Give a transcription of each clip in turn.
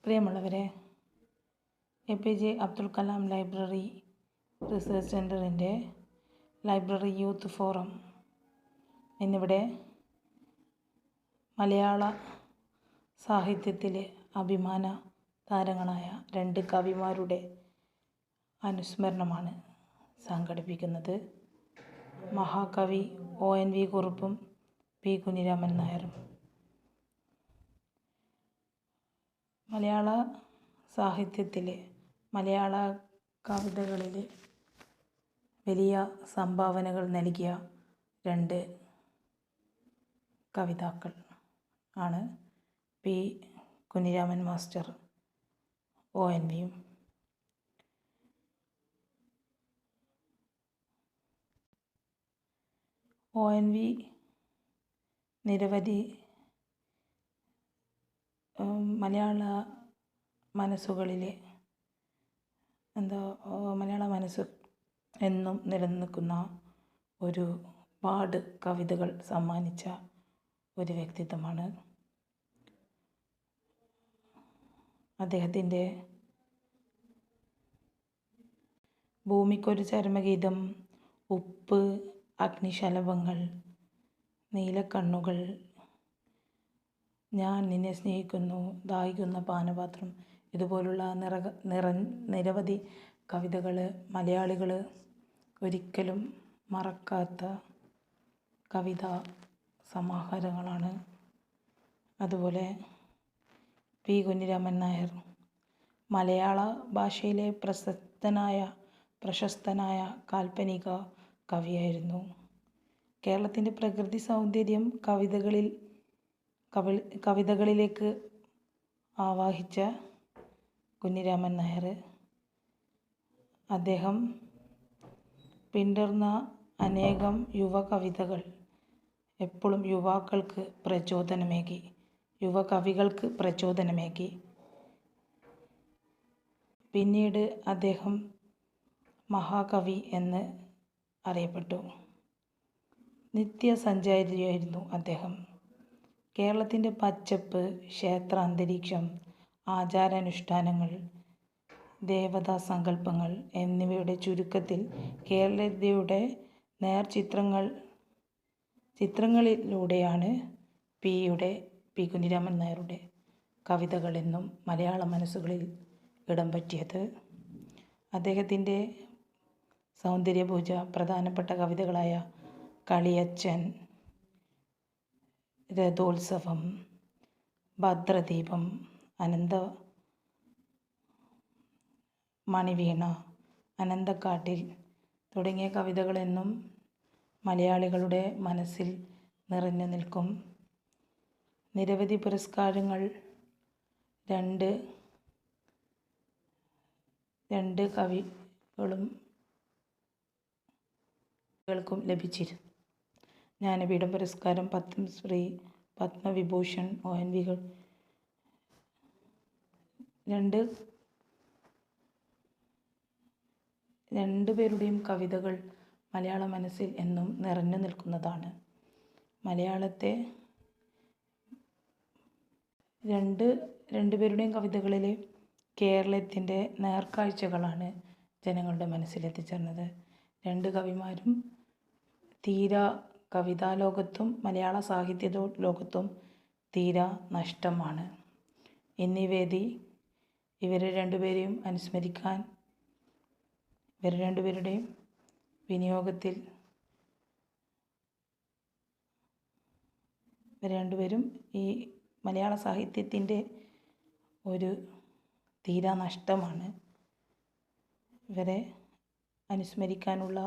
പ്രിയമുള്ളവരെ, APJ Abdul Kalam library research സെൻ്ററിൻ്റെ library youth forum എന്നിവിടെ മലയാള സാഹിത്യത്തിലെ അഭിമാന താരങ്ങളായ 2 കവിമാരുടെ അനുസ്മരണമാണ് സംഘടിപ്പിക്കുന്നത്. മഹാകവി ONV കുറുപ്പും P കുഞ്ഞിരാമൻ നായരും. മലയാള സാഹിത്യത്തിലെ മലയാള കവിതകളിൽ വലിയ സംഭാവനകൾ നൽകിയ 2 കവിതാക്കൾ ആണ് P കുഞ്ഞിരാമൻ മാസ്റ്റർ ONVയും. ONV നിരവധി മലയാള മനസ്സുകളിലെ മലയാള മനസ്സ് എന്നും നിലനിൽക്കുന്ന ഒരുപാട് കവിതകൾ സമ്മാനിച്ച ഒരു വ്യക്തിത്വമാണ്. അദ്ദേഹത്തിൻ്റെ ഭൂമിക്കൊരു ചരമഗീതം, ഉപ്പ്, അഗ്നിശലഭങ്ങൾ, നീലക്കണ്ണുകൾ, ഞാൻ നിന്നെ സ്നേഹിക്കുന്നു, ദാഹിക്കുന്ന പാനപാത്രം, ഇതുപോലുള്ള നിരവധി കവിതകൾ മലയാളികൾ ഒരിക്കലും മറക്കാത്ത കവിതാ സമാഹാരങ്ങളാണ്. അതുപോലെ P കുഞ്ഞിരാമൻ നായർ മലയാള ഭാഷയിലെ പ്രശസ്തനായ കാൽപ്പനിക കവിയായിരുന്നു. കേരളത്തിൻ്റെ പ്രകൃതി സൗന്ദര്യം കവിതകളിലേക്ക് ആവാഹിച്ച കുഞ്ഞിരാമൻ നായർ, അദ്ദേഹം പിന്തുടർന്ന അനേകം യുവ കവിതകൾ എപ്പോഴും യുവകവികൾക്ക് പ്രചോദനമേകി. പിന്നീട് അദ്ദേഹം മഹാകവി എന്ന് അറിയപ്പെട്ടു. നിത്യസഞ്ചാരിയായിരുന്നു അദ്ദേഹം. കേരളത്തിൻ്റെ പച്ചപ്പ്, ക്ഷേത്ര അന്തരീക്ഷം, ആചാരാനുഷ്ഠാനങ്ങൾ, ദേവതാ സങ്കല്പങ്ങൾ എന്നിവയുടെ ചുരുക്കത്തിൽ കേരളീയതയുടെ ചിത്രങ്ങളിലൂടെയാണ് P കുഞ്ഞിരാമൻ നായരുടെ കവിതകളെന്നും മലയാള മനസ്സുകളിൽ ഇടം പറ്റിയത്. അദ്ദേഹത്തിൻ്റെ സൗന്ദര്യപൂജ, പ്രധാനപ്പെട്ട കവിതകളായ കളിയച്ഛൻ, രഥോത്സവം, ഭദ്രദീപം, മണിവീണ, അനന്തക്കാട്ടിൽ തുടങ്ങിയ കവിതകളെന്നും മലയാളികളുടെ മനസ്സിൽ നിറഞ്ഞു നിൽക്കും. നിരവധി പുരസ്കാരങ്ങൾ രണ്ട് കവികൾക്കും ലഭിച്ചിരുന്നു. ജ്ഞാനപീഠം പുരസ്കാരം, പത്മശ്രീ, പത്മവിഭൂഷൺ. ONV രണ്ടുപേരുടെയും കവിതകൾ മലയാള മനസ്സിൽ എന്നും നിറഞ്ഞു നിൽക്കുന്നതാണ്. മലയാളത്തെ രണ്ടുപേരുടെയും കവിതകളിൽ കേരളത്തിൻ്റെ നേർക്കാഴ്ചകളാണ് ജനങ്ങളുടെ മനസ്സിലെത്തിച്ചേർന്നത്. 2 കവിമാരും കവിതാ ലോകത്തും മലയാള സാഹിത്യ ലോകത്തും നഷ്ടമാണ്. എന്നീ വേദി ഇവരെ രണ്ടുപേരെയും അനുസ്മരിക്കാൻ, ഇവർ രണ്ടുപേരുടെയും വിനിയോഗത്തിൽ ഇവർ രണ്ടുപേരും ഈ മലയാള സാഹിത്യത്തിൻ്റെ ഒരു നഷ്ടമാണ്. ഇവരെ അനുസ്മരിക്കാനുള്ള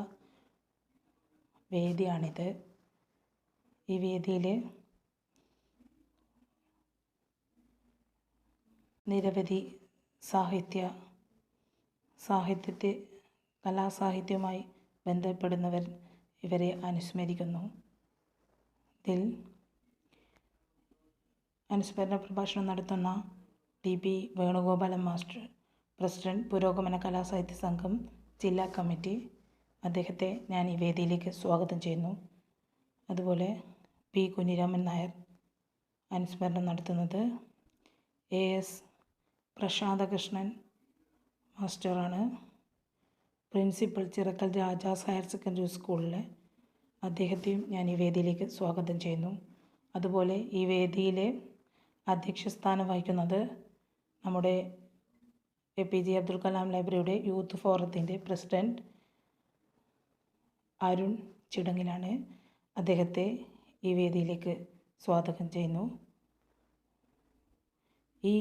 വേദിയാണിത്. ഈ വേദിയിൽ നിരവധി കലാസാഹിത്യവുമായി ബന്ധപ്പെടുന്നവർ ഇവരെ അനുസ്മരിക്കുന്നു. ഇതിൽ അനുസ്മരണ പ്രഭാഷണം നടത്തുന്ന TP വേണുഗോപാലൻ മാസ്റ്റർ, പ്രസിഡന്റ്, പുരോഗമന കലാസാഹിത്യ സംഘം ജില്ലാ കമ്മിറ്റി. അദ്ദേഹത്തെ ഞാൻ ഈ വേദിയിലേക്ക് സ്വാഗതം ചെയ്യുന്നു. അതുപോലെ P കുഞ്ഞിരാമൻ നായർ അനുസ്മരണം നടത്തുന്നത് AS പ്രശാന്തകൃഷ്ണൻ മാസ്റ്ററാണ് principal Chirakkal Rajas higher secondary സ്കൂളിലെ. അദ്ദേഹത്തെയും ഞാൻ ഈ വേദിയിലേക്ക് സ്വാഗതം ചെയ്യുന്നു. അതുപോലെ ഈ വേദിയിലെ അധ്യക്ഷസ്ഥാനം വഹിക്കുന്നത് നമ്മുടെ APJ അബ്ദുൽ കലാം ലൈബ്രറിയുടെ യൂത്ത് ഫോറത്തിൻ്റെ പ്രസിഡൻറ്റ് അരുൺ ചിടങ്ങിലാണ്. അദ്ദേഹത്തെ ഈ വേദിയിലേക്ക് സ്വാഗതം ചെയ്യുന്നു. ഈ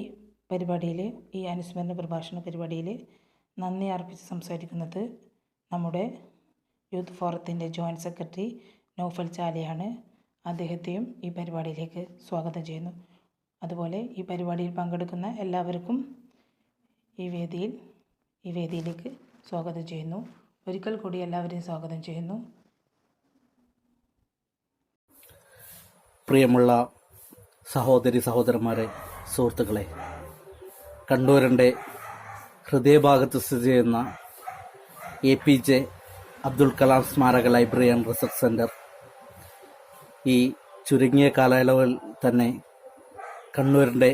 പരിപാടിയിൽ, ഈ അനുസ്മരണ പ്രഭാഷണ പരിപാടിയിൽ നന്ദി അർപ്പിച്ച് സംസാരിക്കുന്നത് നമ്മുടെ യൂത്ത് ഫോറത്തിൻ്റെ ജോയിൻറ്റ് സെക്രട്ടറി നൗഫൽ ചാലിയാണ്. അദ്ദേഹത്തെയും ഈ പരിപാടിയിലേക്ക് സ്വാഗതം ചെയ്യുന്നു. അതുപോലെ ഈ പരിപാടിയിൽ പങ്കെടുക്കുന്ന എല്ലാവർക്കും ഈ വേദിയിലേക്ക് സ്വാഗതം ചെയ്യുന്നു. ഒരിക്കൽ കൂടി എല്ലാവരെയും സ്വാഗതം ചെയ്യുന്നു. പ്രിയമുള്ള സഹോദരി സഹോദരന്മാരെ, സുഹൃത്തുക്കളെ, കണ്ണൂരിൻ്റെ ഹൃദയഭാഗത്ത് സ്ഥിതി ചെയ്യുന്ന APJ അബ്ദുൽ കലാം സ്മാരക ലൈബ്രറി ആൻഡ് റിസർച്ച് സെൻറ്റർ ഈ ചുരുങ്ങിയ കാലയളവിൽ തന്നെ കണ്ണൂരിൻ്റെ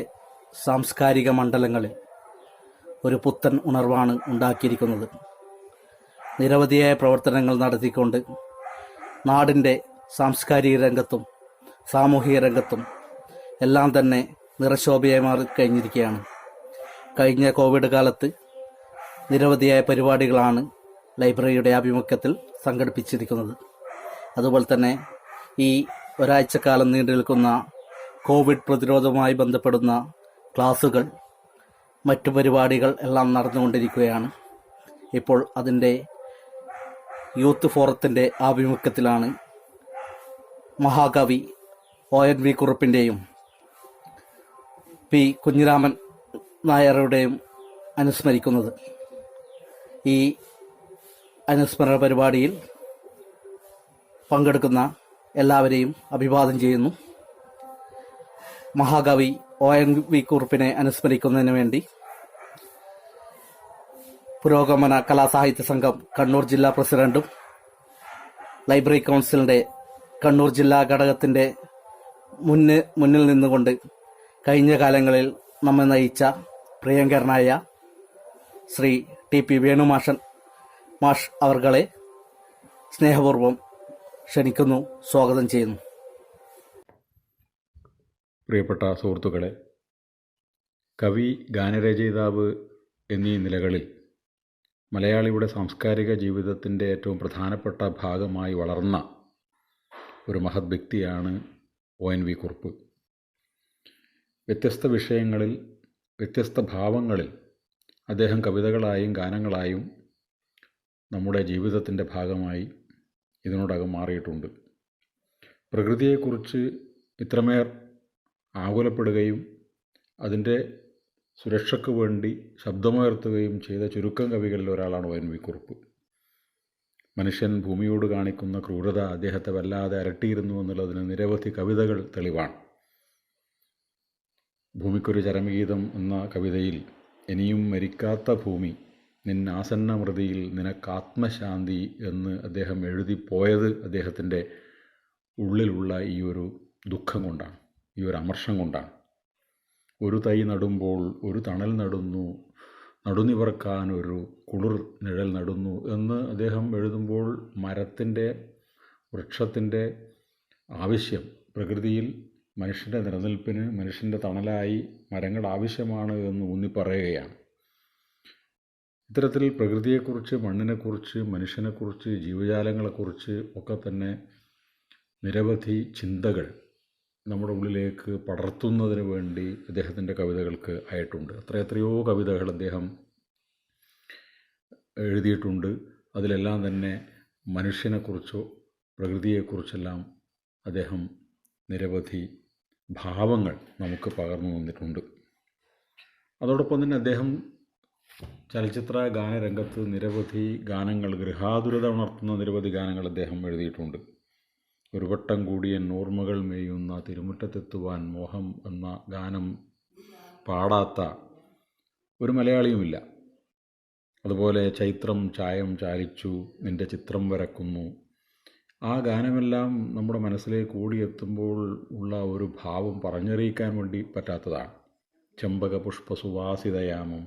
സാംസ്കാരിക മണ്ഡലങ്ങളിൽ ഒരു പുത്തൻ ഉണർവാണ് ഉണ്ടാക്കിയിരിക്കുന്നത്. നിരവധിയായ പ്രവർത്തനങ്ങൾ നടത്തിക്കൊണ്ട് നാടിൻ്റെ സാംസ്കാരിക രംഗത്തും സാമൂഹിക രംഗത്തും എല്ലാം തന്നെ നിറശോഭയായി മാറിക്കഴിഞ്ഞിരിക്കുകയാണ്. കഴിഞ്ഞ കോവിഡ് കാലത്ത് നിരവധിയായ പരിപാടികളാണ് ലൈബ്രറിയുടെ ആഭിമുഖ്യത്തിൽ സംഘടിപ്പിച്ചിരിക്കുന്നത്. അതുപോലെ തന്നെ ഈ ഒരാഴ്ചക്കാലം നീണ്ടു നിൽക്കുന്ന കോവിഡ് പ്രതിരോധവുമായി ബന്ധപ്പെടുന്ന ക്ലാസുകൾ, മറ്റു പരിപാടികൾ എല്ലാം നടന്നുകൊണ്ടിരിക്കുകയാണ്. ഇപ്പോൾ അതിൻ്റെ യൂത്ത് ഫോറത്തിൻ്റെ ആഭിമുഖ്യത്തിലാണ് മഹാകവി ONV കുറുപ്പിൻ്റെയും P കുഞ്ഞിരാമൻ നായരുടെയും അനുസ്മരിക്കുന്നത്. ഈ അനുസ്മരണ പരിപാടിയിൽ പങ്കെടുക്കുന്ന എല്ലാവരെയും അഭിവാദനം ചെയ്യുന്നു. മഹാകവി ONV കുറുപ്പിനെ അനുസ്മരിക്കുന്നതിന് വേണ്ടി പുരോഗമന കലാസാഹിത്യ സംഘം കണ്ണൂർ ജില്ലാ പ്രസിഡന്റും ലൈബ്രറി കൗൺസിലിൻ്റെ കണ്ണൂർ ജില്ലാ ഘടകത്തിൻ്റെ മുന്നിൽ നിന്നുകൊണ്ട് കഴിഞ്ഞ കാലങ്ങളിൽ നമ്മെ നയിച്ച പ്രിയങ്കരനായ ശ്രീ TP വേണുമാഷ് അവർകളെ സ്നേഹപൂർവ്വം ക്ഷണിക്കുന്നു, സ്വാഗതം ചെയ്യുന്നു. പ്രിയപ്പെട്ട സുഹൃത്തുക്കളെ, കവി, ഗാനരചയിതാവ് എന്നീ നിലകളിൽ മലയാളിയുടെ സാംസ്കാരിക ജീവിതത്തിൻ്റെ ഏറ്റവും പ്രധാനപ്പെട്ട ഭാഗമായി വളർന്ന ഒരു മഹത് വ്യക്തിയാണ് ONV കുറുപ്പ്. വ്യത്യസ്ത വിഷയങ്ങളിൽ, വ്യത്യസ്ത ഭാവങ്ങളിൽ അദ്ദേഹം കവിതകളായും ഗാനങ്ങളായും നമ്മുടെ ജീവിതത്തിൻ്റെ ഭാഗമായി ഇതിനോടകം മാറിയിട്ടുണ്ട്. പ്രകൃതിയെക്കുറിച്ച് ഇത്രമേർ ആകുലപ്പെടുകയും അതിൻ്റെ സുരക്ഷയ്ക്ക് വേണ്ടി ശബ്ദമുയർത്തുകയും ചെയ്ത ചുരുക്കം കവികളിൽ ഒരാളാണ് ONV കുറുപ്പ്. മനുഷ്യൻ ഭൂമിയോട് കാണിക്കുന്ന ക്രൂരത അദ്ദേഹത്തെ വല്ലാതെ അലട്ടിയിരുന്നു എന്നുള്ളതിന് നിരവധി കവിതകൾ തെളിവാണ്. ഭൂമിക്കൊരു ചരമഗീതം എന്ന കവിതയിൽ ഇനിയും മരിക്കാത്ത ഭൂമി നിന്നാസന്ന മൃതിയിൽ നിനക്കാത്മശാന്തി എന്ന് അദ്ദേഹം എഴുതിപ്പോയത് അദ്ദേഹത്തിൻ്റെ ഉള്ളിലുള്ള ഈ ഒരു ദുഃഖം കൊണ്ടാണ്, ഈ ഒരു അമർഷം കൊണ്ടാണ്. ഒരു തൈ നടുമ്പോൾ ഒരു തണൽ നടുന്നു, നടുനിവർക്കാൻ ഒരു കുളിർ നിഴൽ നടുന്നു എന്ന് അദ്ദേഹം എഴുതുമ്പോൾ മരത്തിൻ്റെ, വൃക്ഷത്തിൻ്റെ ആവശ്യം പ്രകൃതിയിൽ മനുഷ്യൻ്റെ നിലനിൽപ്പിന്, മനുഷ്യൻ്റെ തണലായി മരങ്ങൾ ആവശ്യമാണ് എന്ന് ഊന്നിപ്പറയുകയാണ്. ഇത്തരത്തിൽ പ്രകൃതിയെക്കുറിച്ച്, മണ്ണിനെക്കുറിച്ച്, മനുഷ്യനെക്കുറിച്ച്, ജീവജാലങ്ങളെക്കുറിച്ച് ഒക്കെ തന്നെ നിരവധി ചിന്തകൾ നമ്മുടെ ഉള്ളിലേക്ക് പടർത്തുന്നതിന് വേണ്ടി അദ്ദേഹത്തിൻ്റെ കവിതകൾക്ക് ആയിട്ടുണ്ട്. എത്രയോ കവിതകൾ അദ്ദേഹം എഴുതിയിട്ടുണ്ട്. അതിലെല്ലാം തന്നെ മനുഷ്യനെക്കുറിച്ചോ പ്രകൃതിയെക്കുറിച്ചെല്ലാം അദ്ദേഹം നിരവധി ഭാവങ്ങൾ നമുക്ക് പകർന്നു തന്നിട്ടുണ്ട്. അതോടൊപ്പം തന്നെ അദ്ദേഹം ചലച്ചിത്ര ഗാനരംഗത്ത് നിരവധി ഗാനങ്ങൾ, ഗൃഹാതുരത ഉണർത്തുന്ന നിരവധി ഗാനങ്ങൾ അദ്ദേഹം എഴുതിയിട്ടുണ്ട്. ഒരു വട്ടം കൂടിയ ഓർമ്മകൾ മേയുന്ന തിരുമുറ്റത്തെത്തുവാൻ മോഹം എന്ന ഗാനം പാടാത്ത ഒരു മലയാളിയുമില്ല. അതുപോലെ ചൈത്രം ചായം ചാലിച്ചു, നിൻ്റെ ചിത്രം വരക്കുന്നു, ആ ഗാനമെല്ലാം നമ്മുടെ മനസ്സിലേക്ക് ഓടിയെത്തുമ്പോൾ ഉള്ള ഒരു ഭാവം പറഞ്ഞറിയിക്കാൻ വേണ്ടി പറ്റാത്തതാണ്. ചെമ്പകപുഷ്പസുവാസിതയാമം,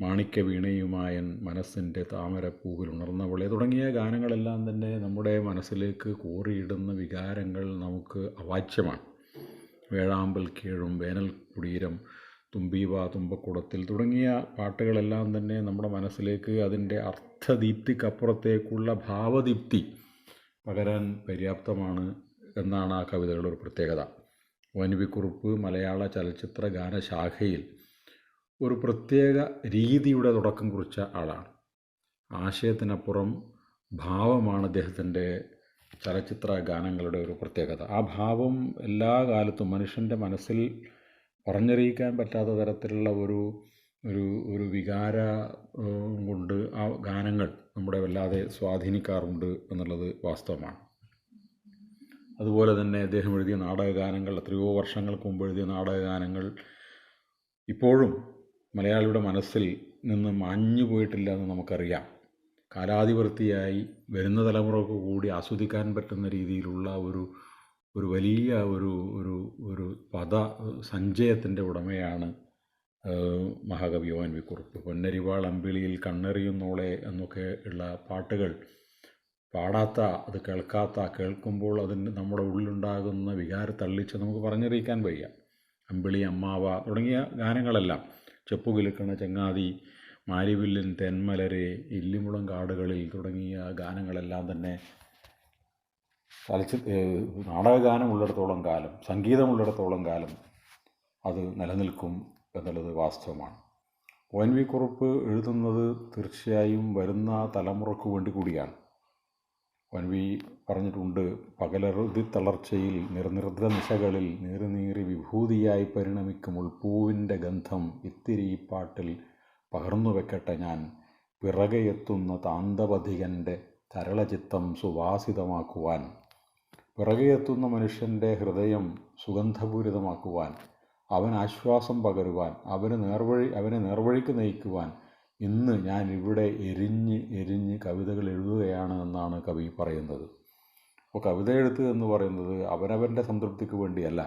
മാണിക്യവീണയുമായൻ മനസ്സിൻ്റെ താമരപ്പൂവിൽ ഉണർന്നവളെ തുടങ്ങിയ ഗാനങ്ങളെല്ലാം തന്നെ നമ്മുടെ മനസ്സിലേക്ക് കോറിയിടുന്ന വികാരങ്ങൾ നമുക്ക് അവാച്യമാണ്. വേഴാമ്പൽ കീഴും വേനൽ കുടീരം, തുമ്പീവ തുമ്പക്കുടത്തിൽ തുടങ്ങിയ പാട്ടുകളെല്ലാം തന്നെ നമ്മുടെ മനസ്സിലേക്ക് അതിൻ്റെ അർത്ഥദീപ്തിക്കപ്പുറത്തേക്കുള്ള ഭാവദീപ്തി പകരാൻ പര്യാപ്തമാണ് എന്നാണ് ആ കവിതകളുടെ ഒരു പ്രത്യേകത. ONV കുറുപ്പ് മലയാള ചലച്ചിത്ര ഗാനശാഖയിൽ ഒരു പ്രത്യേക രീതിയുടെ തുടക്കം കുറിച്ച ആളാണ്. ആശയത്തിനപ്പുറം ഭാവമാണ് അദ്ദേഹത്തിൻ്റെ ചലച്ചിത്ര ഗാനങ്ങളുടെ ഒരു പ്രത്യേകത. ആ ഭാവം എല്ലാ കാലത്തും മനുഷ്യൻ്റെ മനസ്സിൽ പറഞ്ഞറിയിക്കാൻ പറ്റാത്ത തരത്തിലുള്ള ഒരു വികാര കൊണ്ട് ആ ഗാനങ്ങൾ നമ്മുടെ വല്ലാതെ സ്വാധീനിക്കാറുണ്ട് എന്നുള്ളത് വാസ്തവമാണ്. അതുപോലെ തന്നെ അദ്ദേഹം എഴുതിയ നാടകഗാനങ്ങൾ, എത്രയോ വർഷങ്ങൾക്ക് മുമ്പ് എഴുതിയ നാടകഗാനങ്ങൾ ഇപ്പോഴും മലയാളിയുടെ മനസ്സിൽ നിന്ന് മാഞ്ഞു പോയിട്ടില്ല എന്ന് നമുക്കറിയാം. കാലാതിവർത്തിയായി വരുന്ന തലമുറക്ക് കൂടി ആസ്വദിക്കാൻ പറ്റുന്ന രീതിയിലുള്ള ഒരു വലിയ ഒരു പദ സഞ്ചയത്തിൻ്റെ ഉടമയാണ് മഹാകവി ONV കുറുപ്പ്. പൊന്നരിവാൾ അമ്പിളിയിൽ കണ്ണെറിയുന്നോളെ എന്നൊക്കെ ഉള്ള പാട്ടുകൾ പാടാത്ത, അത് കേൾക്കുമ്പോൾ അതിന് നമ്മുടെ ഉള്ളിലുണ്ടാകുന്ന വികാരത്തള്ളിച്ച് നമുക്ക് പറഞ്ഞറിയിക്കാൻ വയ്യ. അമ്പിളി അമ്മാവ തുടങ്ങിയ ഗാനങ്ങളെല്ലാം, ചെപ്പുകിലുക്കണ ചങ്ങാതി, മാരിവില്ലിൻ തെന്മലരെ, ഇല്ലിമുളം കാടുകളിൽ തുടങ്ങിയ ഗാനങ്ങളെല്ലാം തന്നെ നാടകഗാനം ഉള്ളിടത്തോളം കാലം, സംഗീതമുള്ളിടത്തോളം കാലം അത് നിലനിൽക്കും എന്നുള്ളത് വാസ്തവമാണ്. ONV കുറുപ്പ് എഴുതുന്നത് തീർച്ചയായും വരുന്ന തലമുറക്ക് വേണ്ടി കൂടിയാണ്. ONV പറഞ്ഞിട്ടുണ്ട്, പകലറുതി തളർച്ചയിൽ നിർനിദ്ര നിശകളിൽ നീറി വിഭൂതിയായി പരിണമിക്കും ഉൾപ്പൂവിൻ്റെ ഗന്ധം ഇത്തിരി ഈ പാട്ടിൽ പകർന്നു വെക്കട്ടെ ഞാൻ, പിറകെയെത്തുന്ന താന്തപധികൻ്റെ തരളചിത്തം സുവാസിതമാക്കുവാൻ. പിറകെയെത്തുന്ന മനുഷ്യൻ്റെ ഹൃദയം സുഗന്ധപൂരിതമാക്കുവാൻ, അവന് ആശ്വാസം പകരുവാൻ, അവനെ നേർവഴിക്ക് നയിക്കുവാൻ ഇന്ന് ഞാൻ ഇവിടെ എരിഞ്ഞ് കവിതകൾ എഴുതുകയാണ് എന്നാണ് കവി പറയുന്നത്. അപ്പോൾ കവിത എഴുത്ത് എന്ന് പറയുന്നത് അവനവൻ്റെ സംതൃപ്തിക്ക് വേണ്ടിയല്ല,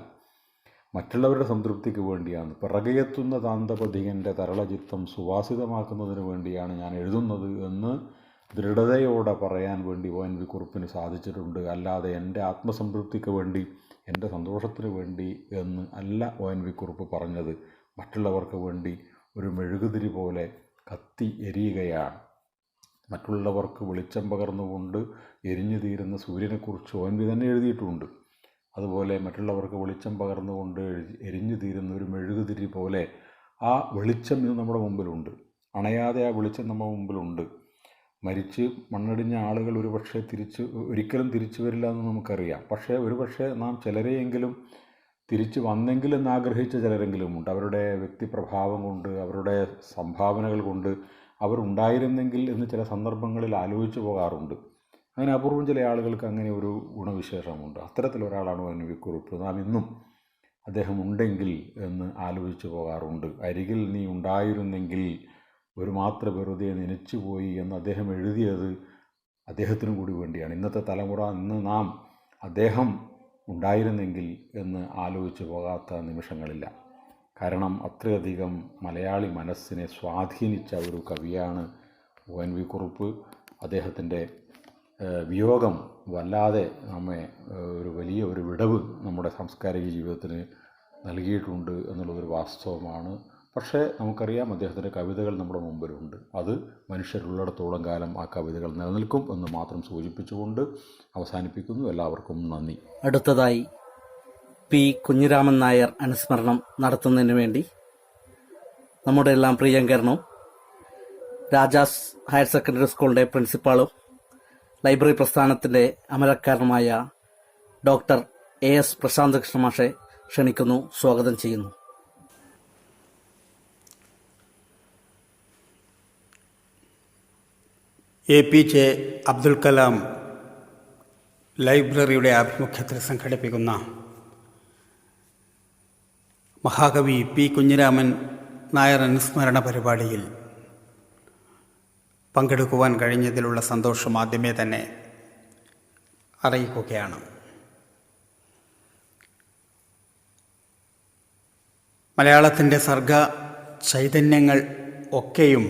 മറ്റുള്ളവരുടെ സംതൃപ്തിക്ക് വേണ്ടിയാണ്. പിറകെയെത്തുന്ന താന്തപധികൻ്റെ തരളചിത്തം സുവാസിതമാക്കുന്നതിന് വേണ്ടിയാണ് ഞാൻ എഴുതുന്നത് എന്ന് ദൃഢതയോടെ പറയാൻ വേണ്ടി ONV കുറുപ്പിന് സാധിച്ചിട്ടുണ്ട്. അല്ലാതെ എൻ്റെ ആത്മസംതൃപ്തിക്ക് വേണ്ടി, എൻ്റെ സന്തോഷത്തിന് വേണ്ടി എന്ന് അല്ല ONV കുറുപ്പ് പറഞ്ഞത്. മറ്റുള്ളവർക്ക് വേണ്ടി ഒരു മെഴുകുതിരി പോലെ കത്തി എരിയുകയാണ്. മറ്റുള്ളവർക്ക് വെളിച്ചം പകർന്നുകൊണ്ട് എരിഞ്ഞു തീരുന്ന സൂര്യനെക്കുറിച്ച് ONV തന്നെ എഴുതിയിട്ടുണ്ട്. അതുപോലെ മറ്റുള്ളവർക്ക് വെളിച്ചം പകർന്നുകൊണ്ട് എരിഞ്ഞു തീരുന്ന ഒരു മെഴുകുതിരി പോലെ ആ വെളിച്ചം ഇന്ന് നമ്മുടെ മുമ്പിലുണ്ട്. അണയാതെ ആ വെളിച്ചം നമ്മുടെ മുമ്പിലുണ്ട്. മരിച്ച് മണ്ണടിഞ്ഞ ആളുകൾ ഒരിക്കലും തിരിച്ചു വരില്ല എന്ന് നമുക്കറിയാം. പക്ഷേ നാം ചിലരെയെങ്കിലും തിരിച്ചു വന്നെങ്കിലെന്ന് ആഗ്രഹിച്ച ചിലരെങ്കിലുമുണ്ട്. അവരുടെ വ്യക്തിപ്രഭാവം കൊണ്ട്, അവരുടെ സംഭാവനകൾ കൊണ്ട് അവരുണ്ടായിരുന്നെങ്കിൽ എന്ന് ചില സന്ദർഭങ്ങളിൽ ആലോചിച്ചു പോകാറുണ്ട്. അങ്ങനെ അപൂർവം ചില ആളുകൾക്ക് അങ്ങനെ ഒരു ഗുണവിശേഷമുണ്ട്. അത്തരത്തിലൊരാളാണ് ONV കുറുപ്പ്. നാം ഇന്നും അദ്ദേഹം ഉണ്ടെങ്കിൽ എന്ന് ആലോചിച്ചു പോകാറുണ്ട്. അരികിൽ നീ ഉണ്ടായിരുന്നെങ്കിൽ ഒരു മാത്ര വെറുതെ നനച്ചുപോയി എന്ന് അദ്ദേഹം എഴുതിയത് അദ്ദേഹത്തിനും കൂടി വേണ്ടിയാണ്. ഇന്നത്തെ തലമുറ, ഇന്ന് നാം അദ്ദേഹം ഉണ്ടായിരുന്നെങ്കിൽ എന്ന് ആലോചിച്ചു പോകാത്ത നിമിഷങ്ങളില്ല. കാരണം അത്രയധികം മലയാളി മനസ്സിനെ സ്വാധീനിച്ച ഒരു കവിയാണ് ONV കുറുപ്പ്. അദ്ദേഹത്തിൻ്റെ വിയോഗം വല്ലാതെ നമ്മെ വലിയ വിടവ് നമ്മുടെ സാംസ്കാരിക ജീവിതത്തിന് നൽകിയിട്ടുണ്ട് എന്നുള്ളതൊരു വാസ്തവമാണ്. പക്ഷേ നമുക്കറിയാം, അദ്ദേഹത്തിൻ്റെ കവിതകൾ നമ്മുടെ മുമ്പിലുണ്ട്. അത് മനുഷ്യരുള്ളിടത്തോളം കാലം ആ കവിതകൾ നിലനിൽക്കും എന്ന് മാത്രം സൂചിപ്പിച്ചുകൊണ്ട് അവസാനിപ്പിക്കുന്നു. എല്ലാവർക്കും നന്ദി. അടുത്തതായി P. കുഞ്ഞിരാമൻ നായർ അനുസ്മരണം നടത്തുന്നതിന് വേണ്ടി നമ്മുടെ എല്ലാം പ്രിയങ്കരനും രാജാസ് ഹയർ സെക്കൻഡറി സ്കൂളിൻ്റെ പ്രിൻസിപ്പാളും ലൈബ്രറി പ്രസ്ഥാനത്തിൻ്റെ അമരക്കാരനുമായ ഡോക്ടർ AS പ്രശാന്ത് കൃഷ്ണ മാഷെ ക്ഷണിക്കുന്നു, സ്വാഗതം ചെയ്യുന്നു. APJ അബ്ദുൽ കലാം ലൈബ്രറിയുടെ ആഭിമുഖ്യത്തിൽ സംഘടിപ്പിക്കുന്ന മഹാകവി P. കുഞ്ഞിരാമൻ നായർ അനുസ്മരണ പരിപാടിയിൽ പങ്കെടുക്കുവാൻ കഴിഞ്ഞതിലുള്ള സന്തോഷം ആദ്യമേ തന്നെ അറിയിക്കുകയാണ്. മലയാളത്തിൻ്റെ സർഗ ചൈതന്യങ്ങൾ ഒക്കെയും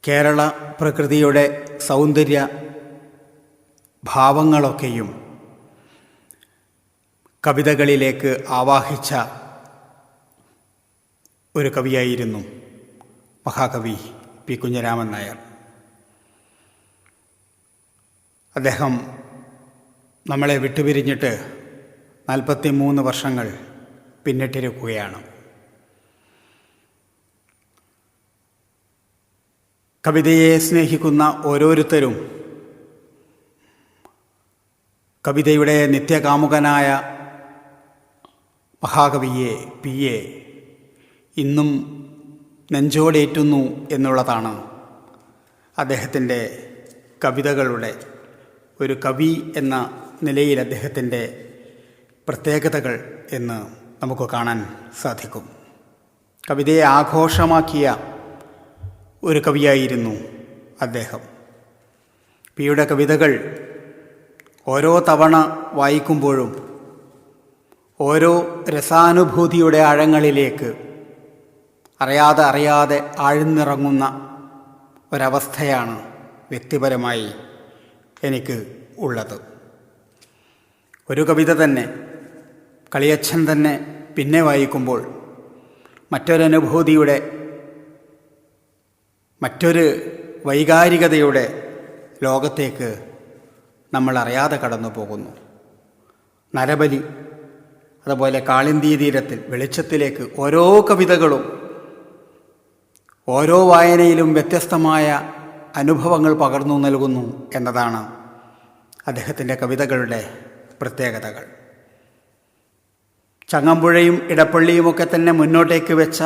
കേരള പ്രകൃതിയുടെ സൗന്ദര്യ ഭാവങ്ങളൊക്കെയും കവിതകളിലേക്ക് ആവാഹിച്ച ഒരു കവിയായിരുന്നു മഹാകവി പി കുഞ്ഞിരാമൻ നായർ. അദ്ദേഹം നമ്മളെ വിട്ടുപിരിഞ്ഞിട്ട് 43 വർഷങ്ങൾ പിന്നിട്ടിരിക്കുകയാണ്. കവിതയെ സ്നേഹിക്കുന്ന ഓരോരുത്തരും കവിതയുടെ നിത്യകാമുകനായ മഹാകവിയെ പിയെ ഇന്നും നെഞ്ചോടേറ്റുന്നു എന്നുള്ളതാണ് അദ്ദേഹത്തിൻ്റെ കവിതകളുടെ ഒരു കവി എന്ന നിലയിൽ അദ്ദേഹത്തിൻ്റെ പ്രത്യേകതകൾ എന്ന് നമുക്ക് കാണാൻ സാധിക്കും. കവിതയെ ആഘോഷമാക്കിയ ഒരു കവിയായിരുന്നു അദ്ദേഹം. പിയുടെ കവിതകൾ ഓരോ തവണ വായിക്കുമ്പോഴും ഓരോ രസാനുഭൂതിയുടെ ആഴങ്ങളിലേക്ക് അറിയാതെ ആഴ്ന്നിറങ്ങുന്ന ഒരവസ്ഥയാണ് വ്യക്തിപരമായി എനിക്ക് ഉള്ളത്. ഒരു കവിത തന്നെ, കളിയച്ഛൻ തന്നെ പിന്നെ വായിക്കുമ്പോൾ മറ്റൊരനുഭൂതിയുടെ, മറ്റൊരു വൈകാരികതയുടെ ലോകത്തേക്ക് നമ്മൾ അറിയാതെ കടന്നു പോകുന്നു. നരബലി, അതുപോലെ കാളിന്തി തീരത്തിൽ, വെളിച്ചത്തിലേക്ക് ഓരോ കവിതകളും ഓരോ വായനയിലും വ്യത്യസ്തമായ അനുഭവങ്ങൾ പകർന്നു നൽകുന്നു എന്നതാണ് അദ്ദേഹത്തിൻ്റെ കവിതകളുടെ പ്രത്യേകതകൾ. ചങ്ങമ്പുഴയും ഇടപ്പള്ളിയുമൊക്കെ തന്നെ മുന്നോട്ടേക്ക് വെച്ച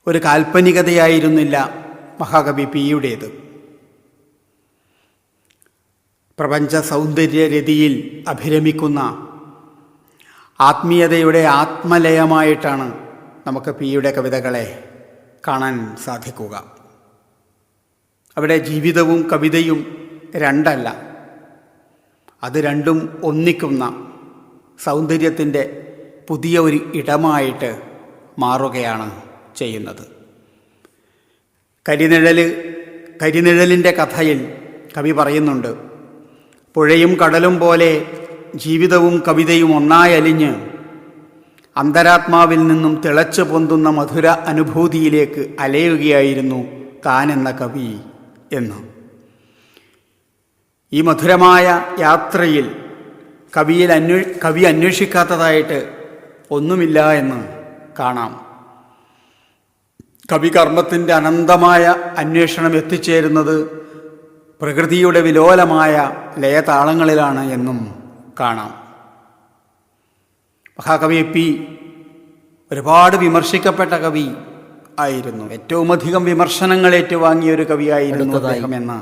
ഒരു കാൽപ്പനികതയായിരുന്നില്ല മഹാകവി പിയുടേത്. പ്രപഞ്ച സൗന്ദര്യരതിയിൽ അഭിരമിക്കുന്ന ആത്മീയതയുടെ ആത്മലയമായിട്ടാണ് നമുക്ക് പിയുടെ കവിതകളെ കാണാൻ സാധിക്കുക. അവിടെ ജീവിതവും കവിതയും രണ്ടല്ല, അത് രണ്ടും ഒന്നിക്കുന്ന സൗന്ദര്യത്തിൻ്റെ പുതിയ ഒരു ഇടമായിട്ട് മാറുകയാണ് ചെയ്യുന്നത്. കരിനിഴലിൻ്റെ കഥയിൽ കവി പറയുന്നുണ്ട്, പുഴയും കടലും പോലെ ജീവിതവും കവിതയും ഒന്നായലിഞ്ഞ് അന്തരാത്മാവിൽ നിന്നും തിളച്ചു പൊന്തുന്ന മധുര അനുഭൂതിയിലേക്ക് അലയുകയായിരുന്നു താൻ എന്ന കവി എന്ന്. ഈ മധുരമായ യാത്രയിൽ കവി അന്വേഷിക്കാത്തതായിട്ട് ഒന്നുമില്ല എന്ന് കാണാം. കവികർമ്മത്തിൻ്റെ അനന്തമായ അന്വേഷണം എത്തിച്ചേരുന്നത് പ്രകൃതിയുടെ വിലോലമായ ലയതാളങ്ങളിലാണ് എന്നും കാണാം. മഹാകവി പി ഒരുപാട് വിമർശിക്കപ്പെട്ട കവി ആയിരുന്നു. ഏറ്റവും അധികം വിമർശനങ്ങൾ ഏറ്റുവാങ്ങിയ ഒരു കവിയായിരുന്നു അദ്ദേഹം എന്ന്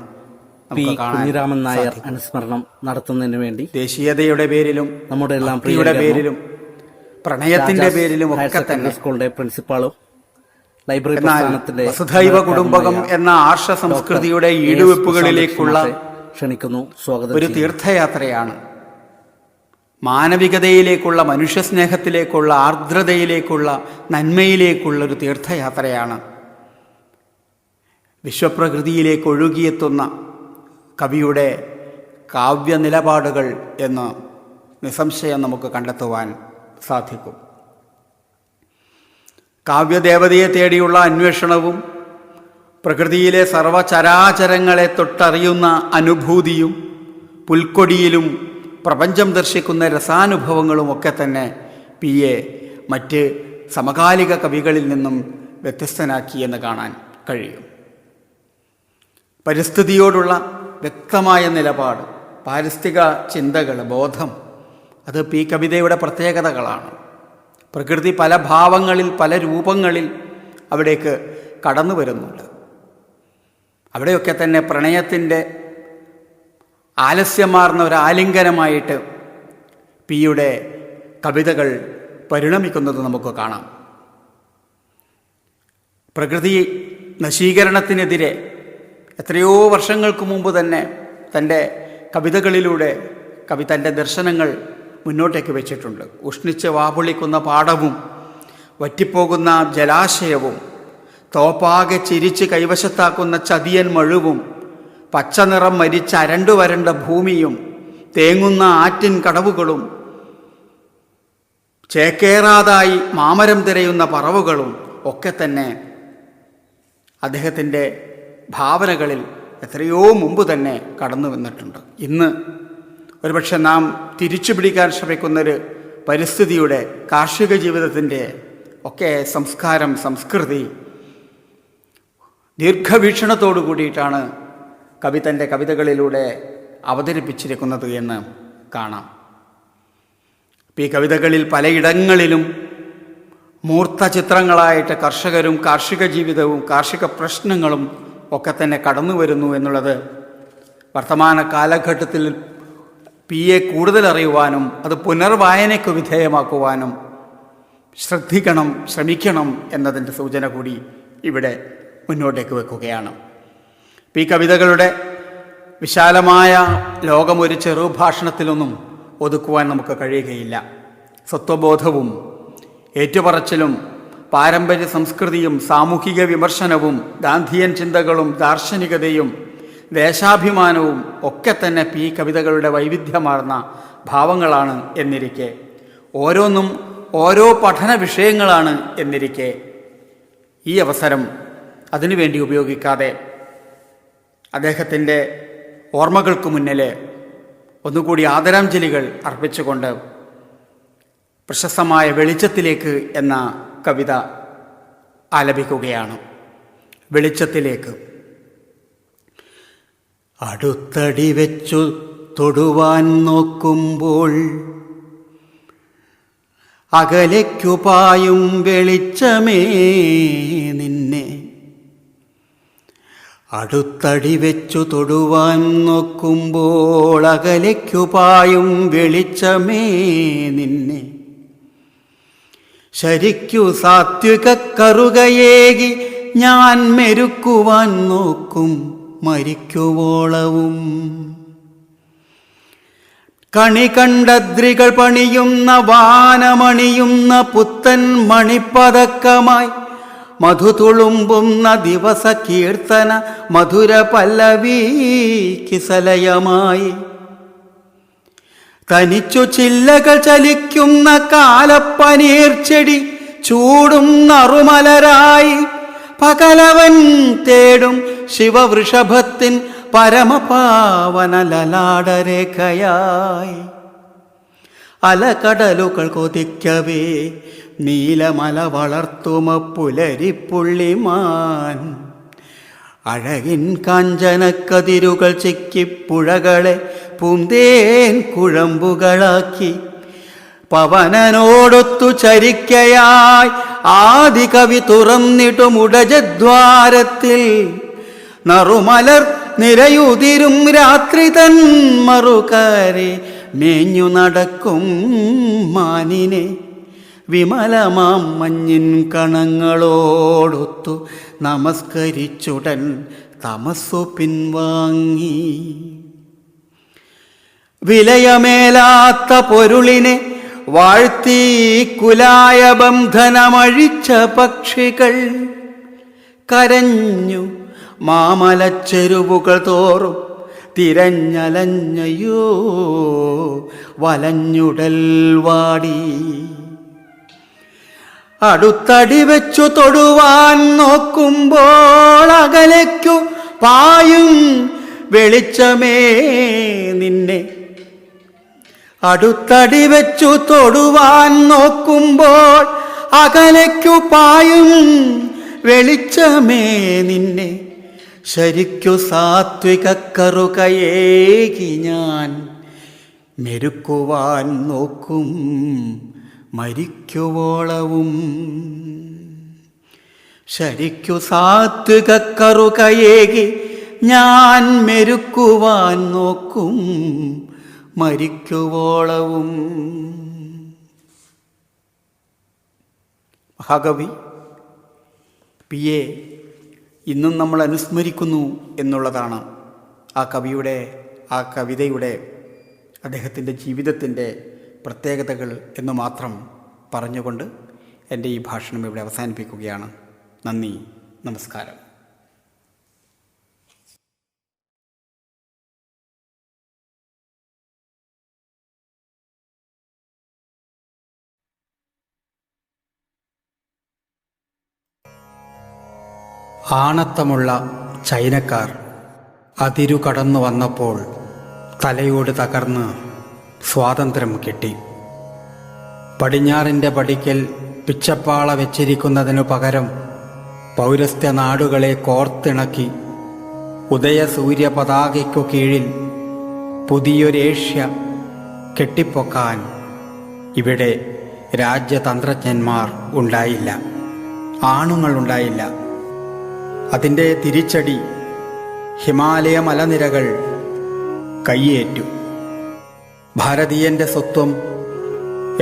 നമുക്ക് കുഞ്ഞിരാമൻ നായർ കാണാൻ അനുസ്മരണം നടത്തുന്നതിന് വേണ്ടി ദേശീയതയുടെ പേരിലും നമ്മുടെ എല്ലാം ഭക്തിയുടെ പേരിലും പ്രണയത്തിന്റെ പേരിലും ഒക്കെ തന്നെ സ്കൂളിന്റെ പ്രിൻസിപ്പാളും ലൈബ്രറി എന്നാൽ പ്രസ്ഥാനത്തിന്റെ വസുധൈവ കുടുംബകം എന്ന ആർഷ സംസ്കൃതിയുടെ ഈടുവെപ്പുകളിലേക്കുള്ള ക്ഷണിക്കുന്നു, സ്വാഗതം ഒരു തീർത്ഥയാത്രയാണ്. മാനവികതയിലേക്കുള്ള, മനുഷ്യസ്നേഹത്തിലേക്കുള്ള, ആർദ്രതയിലേക്കുള്ള, നന്മയിലേക്കുള്ള ഒരു തീർത്ഥയാത്രയാണ്. വിശ്വപ്രകൃതിയിലേക്ക് ഒഴുകിയെത്തുന്ന കവിയുടെ കാവ്യ നിലപാടുകൾ എന്ന് നിസ്സംശയം നമുക്ക് കണ്ടെത്തുവാൻ സാധിക്കും. കാവ്യദേവതയെ തേടിയുള്ള അന്വേഷണവും പ്രകൃതിയിലെ സർവചരാചരങ്ങളെ തൊട്ടറിയുന്ന അനുഭൂതിയും പുൽക്കൊടിയിലും പ്രപഞ്ചം ദർശിക്കുന്ന രസാനുഭവങ്ങളും ഒക്കെ തന്നെ പിയെ മറ്റ് സമകാലിക കവികളിൽ നിന്നും വ്യത്യസ്തനാക്കിയെന്ന് കാണാൻ കഴിയും. പരിസ്ഥിതിയോടുള്ള വ്യക്തമായ നിലപാട്, പാരിസ്ഥിതിക ചിന്തകൾ, ബോധം, അത് പി കവിതയുടെ പ്രത്യേകതകളാണ്. പ്രകൃതി പല ഭാവങ്ങളിൽ, പല രൂപങ്ങളിൽ അവിടേക്ക് കടന്നു വരുന്നുണ്ട്. അവിടെയൊക്കെ തന്നെ പ്രണയത്തിൻ്റെ ആലസ്യമാർന്ന ഒരു ആലിംഗനമായിട്ട് പിയുടെ കവിതകൾ പരിണമിക്കുന്നത് നമുക്ക് കാണാം. പ്രകൃതി നശീകരണത്തിനെതിരെ എത്രയോ വർഷങ്ങൾക്ക് മുമ്പ് തന്നെ തൻ്റെ കവിതകളിലൂടെ കവി തൻ്റെ ദർശനങ്ങൾ മുന്നോട്ടേക്ക് വെച്ചിട്ടുണ്ട്. ഉഷ്ണിച്ച് വാപൊളിക്കുന്ന പാടവും വറ്റിപ്പോകുന്ന ജലാശയവും തോപ്പാകെ ചിരിച്ച് കൈവശത്താക്കുന്ന ചതിയൻ മഴുവും പച്ചനിറം മരിച്ച് അരണ്ടു വരണ്ട ഭൂമിയും തേങ്ങുന്ന ആറ്റിൻ കടവുകളും ചേക്കേറാതായി മാമരം തിരയുന്ന പറവുകളും ഒക്കെ തന്നെ അദ്ദേഹത്തിൻ്റെ ഭാവനകളിൽ എത്രയോ മുമ്പ് തന്നെ കടന്നു വന്നിട്ടുണ്ട്. ഇന്ന് ഒരുപക്ഷെ നാം തിരിച്ചു പിടിക്കാൻ ശ്രമിക്കുന്നൊരു പരിസ്ഥിതിയുടെ കാർഷിക ജീവിതത്തിൻ്റെ ഒക്കെ സംസ്കാരം, സംസ്കൃതി ദീർഘവീക്ഷണത്തോടു കൂടിയിട്ടാണ് കവി തൻ്റെ കവിതകളിലൂടെ അവതരിപ്പിച്ചിരിക്കുന്നത് എന്ന് കാണാം. ഈ കവിതകളിൽ പലയിടങ്ങളിലും മൂർത്ത ചിത്രങ്ങളായിട്ട് കർഷകരും കാർഷിക ജീവിതവും കാർഷിക പ്രശ്നങ്ങളും ഒക്കെ തന്നെ കടന്നു വരുന്നു എന്നുള്ളത് വർത്തമാന കാലഘട്ടത്തിൽ പിയെ കൂടുതൽ അറിയുവാനും അത് പുനർവായനയ്ക്ക് വിധേയമാക്കുവാനും ശ്രമിക്കണം എന്നതിൻ്റെ സൂചന കൂടി ഇവിടെ മുന്നോട്ടേക്ക് വെക്കുകയാണ്. ഈ കവിതകളുടെ വിശാലമായ ലോകം ഒരു ചെറുഭാഷണത്തിലൊന്നും ഒതുക്കുവാൻ നമുക്ക് കഴിയുകയില്ല. സ്വത്വബോധവും ഏറ്റുപറച്ചിലും പാരമ്പര്യ സംസ്കൃതിയും സാമൂഹിക വിമർശനവും ഗാന്ധിയൻ ചിന്തകളും ദാർശനികതയും ദേശാഭിമാനവും ഒക്കെ തന്നെ ഈ കവിതകളുടെ വൈവിധ്യമാർന്ന ഭാവങ്ങളാണ് എന്നിരിക്കെ, ഓരോന്നും ഓരോ പഠന വിഷയങ്ങളാണ് എന്നിരിക്കെ, ഈ അവസരം അതിനുവേണ്ടി ഉപയോഗിക്കാതെ അദ്ദേഹത്തിൻ്റെ ഓർമ്മകൾക്ക് മുന്നിൽ ഒന്നുകൂടി ആദരാഞ്ജലികൾ അർപ്പിച്ചുകൊണ്ട് പ്രശസ്തമായ വെളിച്ചത്തിലേക്ക് എന്ന കവിത ആലപിക്കുകയാണ്. വെളിച്ചത്തിലേക്ക്. അടുത്തടി വെച്ചു തൊടുവാൻ നോക്കുമ്പോൾ അകലേക്കു പായും വെളിച്ചമേ നിന്നെ, അടുത്തടി വെച്ചു തൊടുവാൻ നോക്കുമ്പോൾ അകലേക്കു പായും വെളിച്ചമേ നിന്നെ, ശരിക്കു സാത്വിക കറുകയേകി ഞാൻ മെരുക്കുവാൻ നോക്കും മരിക്കുവോളവും. കണി കണ്ടദ്രികൾ പണിയുന്ന വാനമണിയുന്ന പുത്തൻ മണിപ്പതക്കമായി മധു തുളുമ്പുന്ന ദിവസ കീർത്തന മധുര പല്ലവി കിസലയമായി തനിച്ചു ചില്ലകൾ ചലിക്കുന്ന കാലപ്പനീർച്ചെടി ചൂടും നറുമലരായി പകലവൻ തേടും ശിവവൃഷഭത്തിൻ പരമപാവന ലലാടരേഖയായി അലകടലുകൾ കൊതിക്കവേ നീലമല വളർത്തുമ പുലരിപ്പുള്ളിമാൻ അഴകിൻ കാഞ്ചനക്കതിരുകൾ ചിക്കിപ്പുഴകളെ പൂന്തേൻ കുഴമ്പുകളാക്കി പവനനോടൊത്തു ചരിക്കയായി ആദി കവി തുറന്നിട്ടും ഉടജദ്വാരത്തിൽ നറുമലർ നിരയുതിരും രാത്രി തൻ മറുകരെ മേഞ്ഞു നടക്കും മാനിനെ വിമലമാം മഞ്ഞിൻ കണങ്ങളോടൊത്തു നമസ്കരിച്ചുടൻ തമസ്സു പിൻവാങ്ങി. വിലയമേലാത്ത പൊരുളിനെ വാഴ്ത്തി കുലായ ബന്ധനമഴിച്ച പക്ഷികൾ കരഞ്ഞു മാമലച്ചെരുവുകൾ തോറും തിരഞ്ഞലഞ്ഞയോ വലഞ്ഞുടൽ വാടി. അടുത്തടി വെച്ചു തൊടുവാൻ നോക്കുമ്പോൾ അകലേക്കു പായും വെളിച്ചമേ നിന്നെ, അടുത്തടി വെച്ചു തൊടുവാൻ നോക്കുമ്പോൾ അകലേക്കു പായും വെളിച്ചമേ നിന്നെ, ശരിക്കു സാത്വിക കറുകയേകി ഞാൻ മെരുക്കുവാൻ നോക്കും മരിക്കുവോളവും. ശരിക്കു സാത്വിക കറുകയേകി ഞാൻ മെരുക്കുവാൻ നോക്കും മരിക്കുവോളവും. മഹാകവി പിയെ ഇന്നും നമ്മൾ അനുസ്മരിക്കുന്നു എന്നുള്ളതാണ് ആ കവിയുടെ, ആ കവിതയുടെ, അദ്ദേഹത്തിൻ്റെ ജീവിതത്തിൻ്റെ പ്രത്യേകതകൾ എന്ന് മാത്രം പറഞ്ഞുകൊണ്ട് എൻ്റെ ഈ ഭാഷണം ഇവിടെ അവസാനിപ്പിക്കുകയാണ്. നന്ദി, നമസ്കാരം. ആണത്തമുള്ള ചൈനക്കാർ അതിരു കടന്നു വന്നപ്പോൾ തലയോട് തകർന്ന് സ്വാതന്ത്ര്യം കിട്ടി. പടിഞ്ഞാറിൻ്റെ പടിക്കൽ പിച്ചപ്പാള വെച്ചിരിക്കുന്നതിനു പകരം പൗരസ്ത്യ നാടുകളെ കോർത്തിണക്കി ഉദയസൂര്യ പതാകയ്ക്കു കീഴിൽ പുതിയൊരേഷ്യ കെട്ടിപ്പൊക്കാൻ ഇവിടെ രാജ്യതന്ത്രജ്ഞന്മാർ ഉണ്ടായില്ല, ആണുങ്ങളുണ്ടായില്ല. അതിൻ്റെ തിരിച്ചടി ഹിമാലയ മലനിരകൾ കയ്യേറ്റു. ഭാരതീയൻ്റെ സ്വത്വം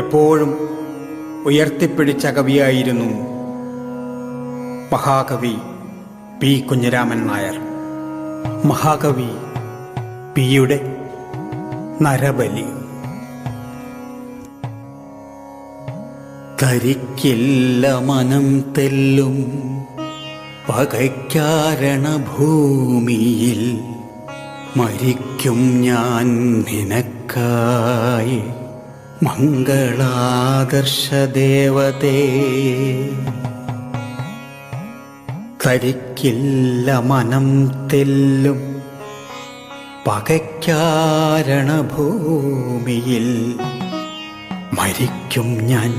എപ്പോഴും ഉയർത്തിപ്പിടിച്ച കവിയായിരുന്നു മഹാകവി പി കുഞ്ഞിരാമൻ നായർ. മഹാകവി പിയുടെ നരബലി. ധരിക്കില്ല മനം തെല്ലും പകയ്ക്കാരണ ഭൂമിയിൽ, മരിക്കും ഞാൻ നിനക്കായി മംഗളാദർശദേവതേ. ധരിക്കില്ല മനം തെല്ലും പകയ്ക്കാരണ ഭൂമിയിൽ, മരിക്കും ഞാൻ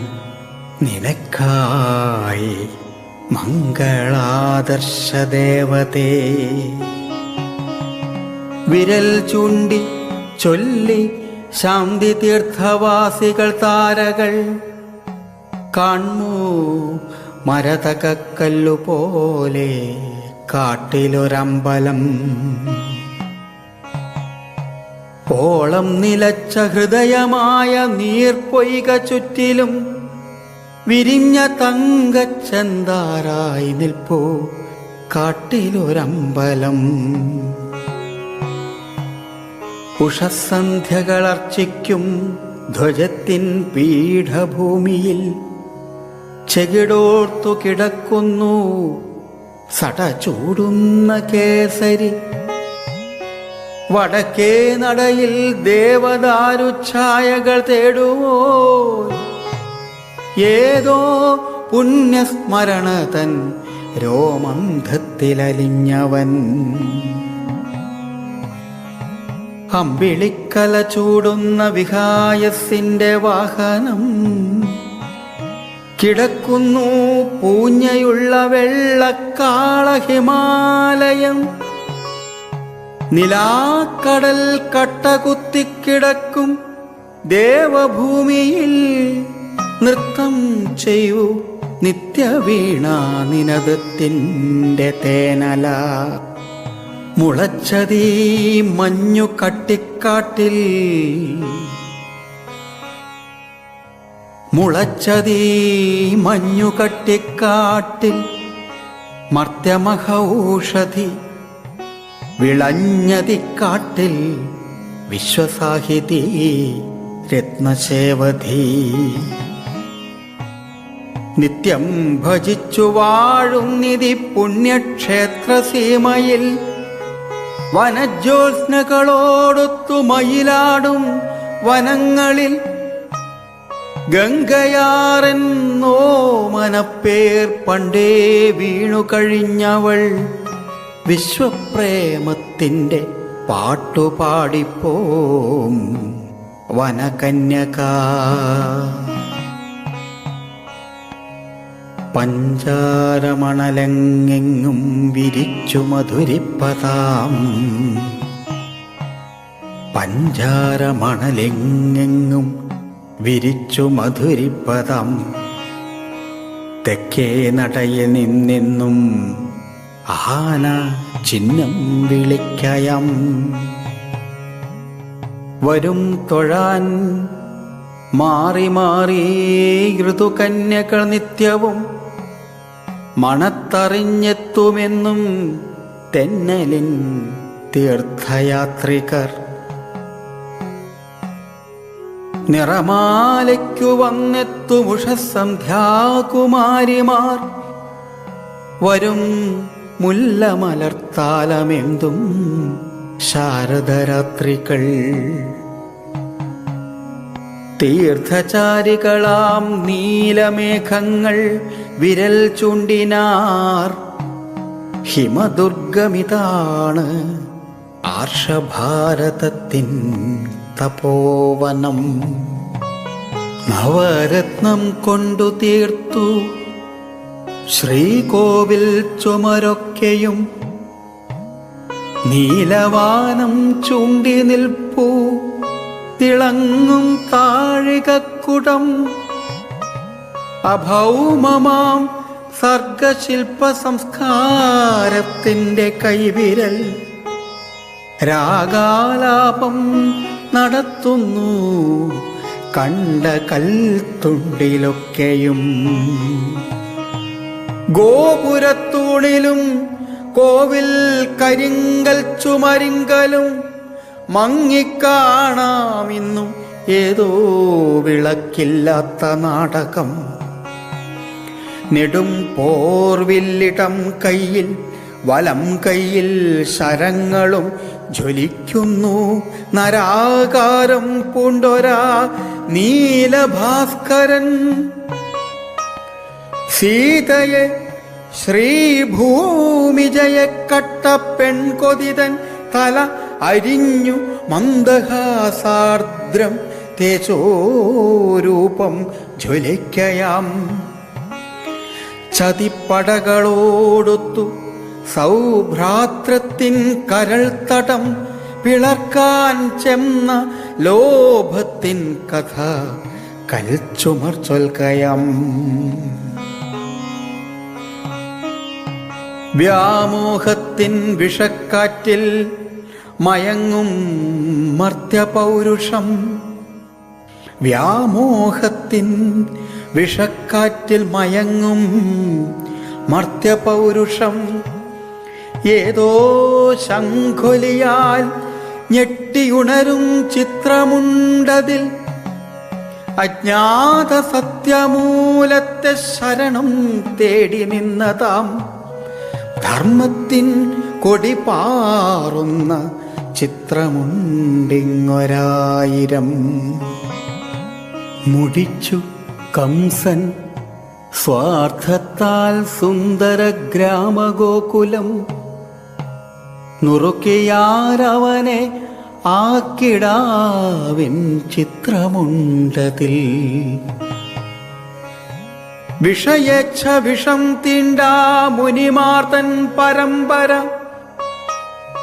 നിനക്കായി മംഗളാദർശദേവതേ. വിരൽ ചൂണ്ടി ചൊല്ലി ശാന്തി തീർത്ഥവാസികൾ താരകൾ കാൺമൂ മരതകക്കല്ലുപോലെ കാട്ടിലൊരമ്പലം. ഓളം നിലച്ച ഹൃദയമായ നീർപ്പൊയ്ക ചുറ്റിലും വിരിഞ്ഞ തങ്കച്ചന്താരായി നിൽപ്പൂ കാട്ടിലൊരമ്പലം. ഉഷസന്ധ്യകളർച്ചിക്കും ധ്വജത്തിൻ പീഠഭൂമിയിൽ ചെകിടോർത്തു കിടക്കുന്നു സടചൂടുന്ന കേസരി. വടക്കേ നടയിൽ ദേവദാരുഛായകൾ തേടുവോ ഏതോ പുണ്യസ്മരണ തൻ രോമന്ധത്തിലലിഞ്ഞവൻ. അമ്പിളിക്കല ചൂടുന്ന വിഹായസിന്റെ വാഹനം കിടക്കുന്നു പൂഞ്ഞയുള്ള വെള്ളക്കാള ഹിമാലയം. നിലാക്കടൽ കട്ടകുത്തിക്കിടക്കും ദേവഭൂമിയിൽ നൃത്തം ചെയ്യൂ നിത്യവീണാ നിനദത്തിൻ്റെ തേനല. മുളച്ചതീ മഞ്ഞു കട്ടിക്കാട്ടിൽ, മുളച്ചതീ മഞ്ഞു കട്ടിക്കാട്ടിൽ മർത്യമഹൌഷധി. വിളഞ്ഞതിക്കാട്ടിൽ വിശ്വസാഹിതി രത്നശേവധി. നിത്യം ഭജിച്ചു വാഴുന്നിതി പുണ്യക്ഷേത്രസീമയിൽ വനജ്യോത്സ്നകളോടൊത്തു മയിലാടും വനങ്ങളിൽ. ഗംഗയാറെന്നോ മനപ്പേർ പണ്ടേ വീണു കഴിഞ്ഞവൾ വിശ്വപ്രേമത്തിൻ്റെ പാട്ടുപാടിപ്പോം വനകന്യക. പഞ്ചാരമണലെങ്ങെങ്ങും വിരിച്ചു മധുരിപ്പതാം, പഞ്ചാരമണലെങ്ങെങ്ങും വിരിച്ചു മധുരിപ്പതാം. തെക്കേ നടയിൽ നിന്നെന്നും ആന ചിഹ്നം വിളിക്കയം. വരും തൊഴാൻ മാറി മാറി ഋതുകന്യകൾ നിത്യവും മണത്തറിഞ്ഞെത്തുമെന്നും തെന്നലിൻ തീർത്ഥയാത്രികർ. നിറമാലയ്ക്കു വന്നെത്തുമുഷസന്ധ്യാകുമാരിമാർ വരും മുല്ലമലർത്താലമെന്തും ശാരദരാത്രികൾ. തീർത്ഥചാരികളാം നീലമേഘങ്ങൾ വിരൽ ചൂണ്ടിനാർ. ഹിമദുർഗമിതാണ് ആർഷഭാരതത്തിൻ തപോവനം. നവരത്നം കൊണ്ടു തീർത്തു ശ്രീകോവിൽ ചുമരൊക്കെയും. നീലവാനം ചൂണ്ടി നിൽപ്പൂ തിളങ്ങും താഴികക്കുടം. അഭൗമമാം സർഗശില്പ സംസ്കാരത്തിൻ്റെ കൈവിരൽ രാഗാലാപം നടത്തുന്നു കണ്ട കൽത്തുണ്ടിലൊക്കെയും. ഗോപുരത്തൂണിലും കോവിൽ കരിങ്കൽ ചുമരിങ്കലും മങ്ങിക്കാണാമിന്നും ഏതോ വിളക്കില്ലാത്ത നാടകം. നെടും പോർവില്ലിടം കയ്യിൽ വലം കയ്യിൽ ശരങ്ങളും ജ്വലിക്കുന്നു നരാകാരം പൂണ്ടൊരാ നീലഭാസ്കരൻ. സീതയെ ശ്രീഭൂമിജയെ കട്ട പെൺകൊതിതൻ തല അരിഞ്ഞു മന്ദഹാസാർദ്രം തേജോരൂപം ജ്വലിക്കയാം. ചതിപ്പടകളോടൊത്തു സൗഭ്രാതൃത്തിൻ കരൾത്തടം പിളർക്കാൻ ചെന്ന ലോഭത്തിൻ കഥ കൽച്ചുമർ ചൊൽക്കയാം. വ്യാമോഹത്തിൻ വിഷക്കാറ്റിൽ മയങ്ങും മർത്യപൗരുഷം. വ്യാമോഹത്തിൻ വിഷക്കാറ്റിൽ മയങ്ങും മർത്യപൗരുഷം. ഏതോ ശംഖൊലിയാൽ ഞെട്ടിയുണരും ചിത്രമുണ്ടതിൽ. അജ്ഞാത സത്യമൂലത്തെ ശരണം തേടി നിന്നതാം ധർമ്മത്തിൻ കൊടി പാറുന്ന ചിത്രമുണ്ടിങ്ങൊരായിരം. മുടിച്ചു കംസൻ സ്വാർത്ഥത്താൽ സുന്ദര ഗ്രാമഗോകുലം. നുറുക്കിയാരവനെ ആക്കിടാവിൻ ചിത്രമുണ്ടതിൽ. വിഷയേച്ഛ വിഷം തീണ്ടാ മുനിമാർത്തൻ പരമ്പര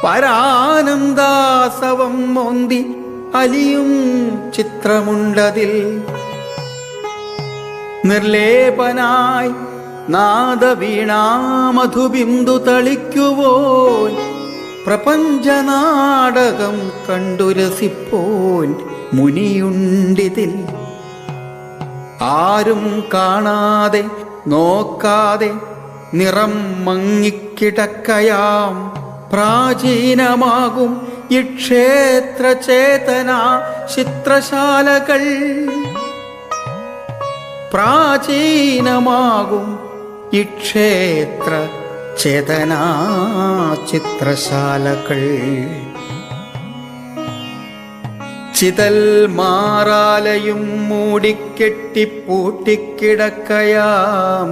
പരാനന്ദാസവം മോന്തി അലിയും ചിത്രമുണ്ടതിൽ. നിർലേപനായി നാദവീണാമധുബിന്ദു തളിക്കുവോൻ പ്രപഞ്ചനാടകം കണ്ടുരസിപ്പോൻ മുനിയുണ്ടിതിൽ. ആരും കാണാതെ നോക്കാതെ നിറം മങ്ങിക്കിടക്കയാം പ്രാചീനമാകും ഈ ക്ഷേത്രചേതന ചിത്രശാലകൾ. പ്രാചീനമാകും ഈ ക്ഷേത്ര ചേതനാ ചിത്രശാലകൾ. ചിതൽ മാറാലയും മൂടിക്കെട്ടിപ്പൂട്ടിക്കിടക്കയാം.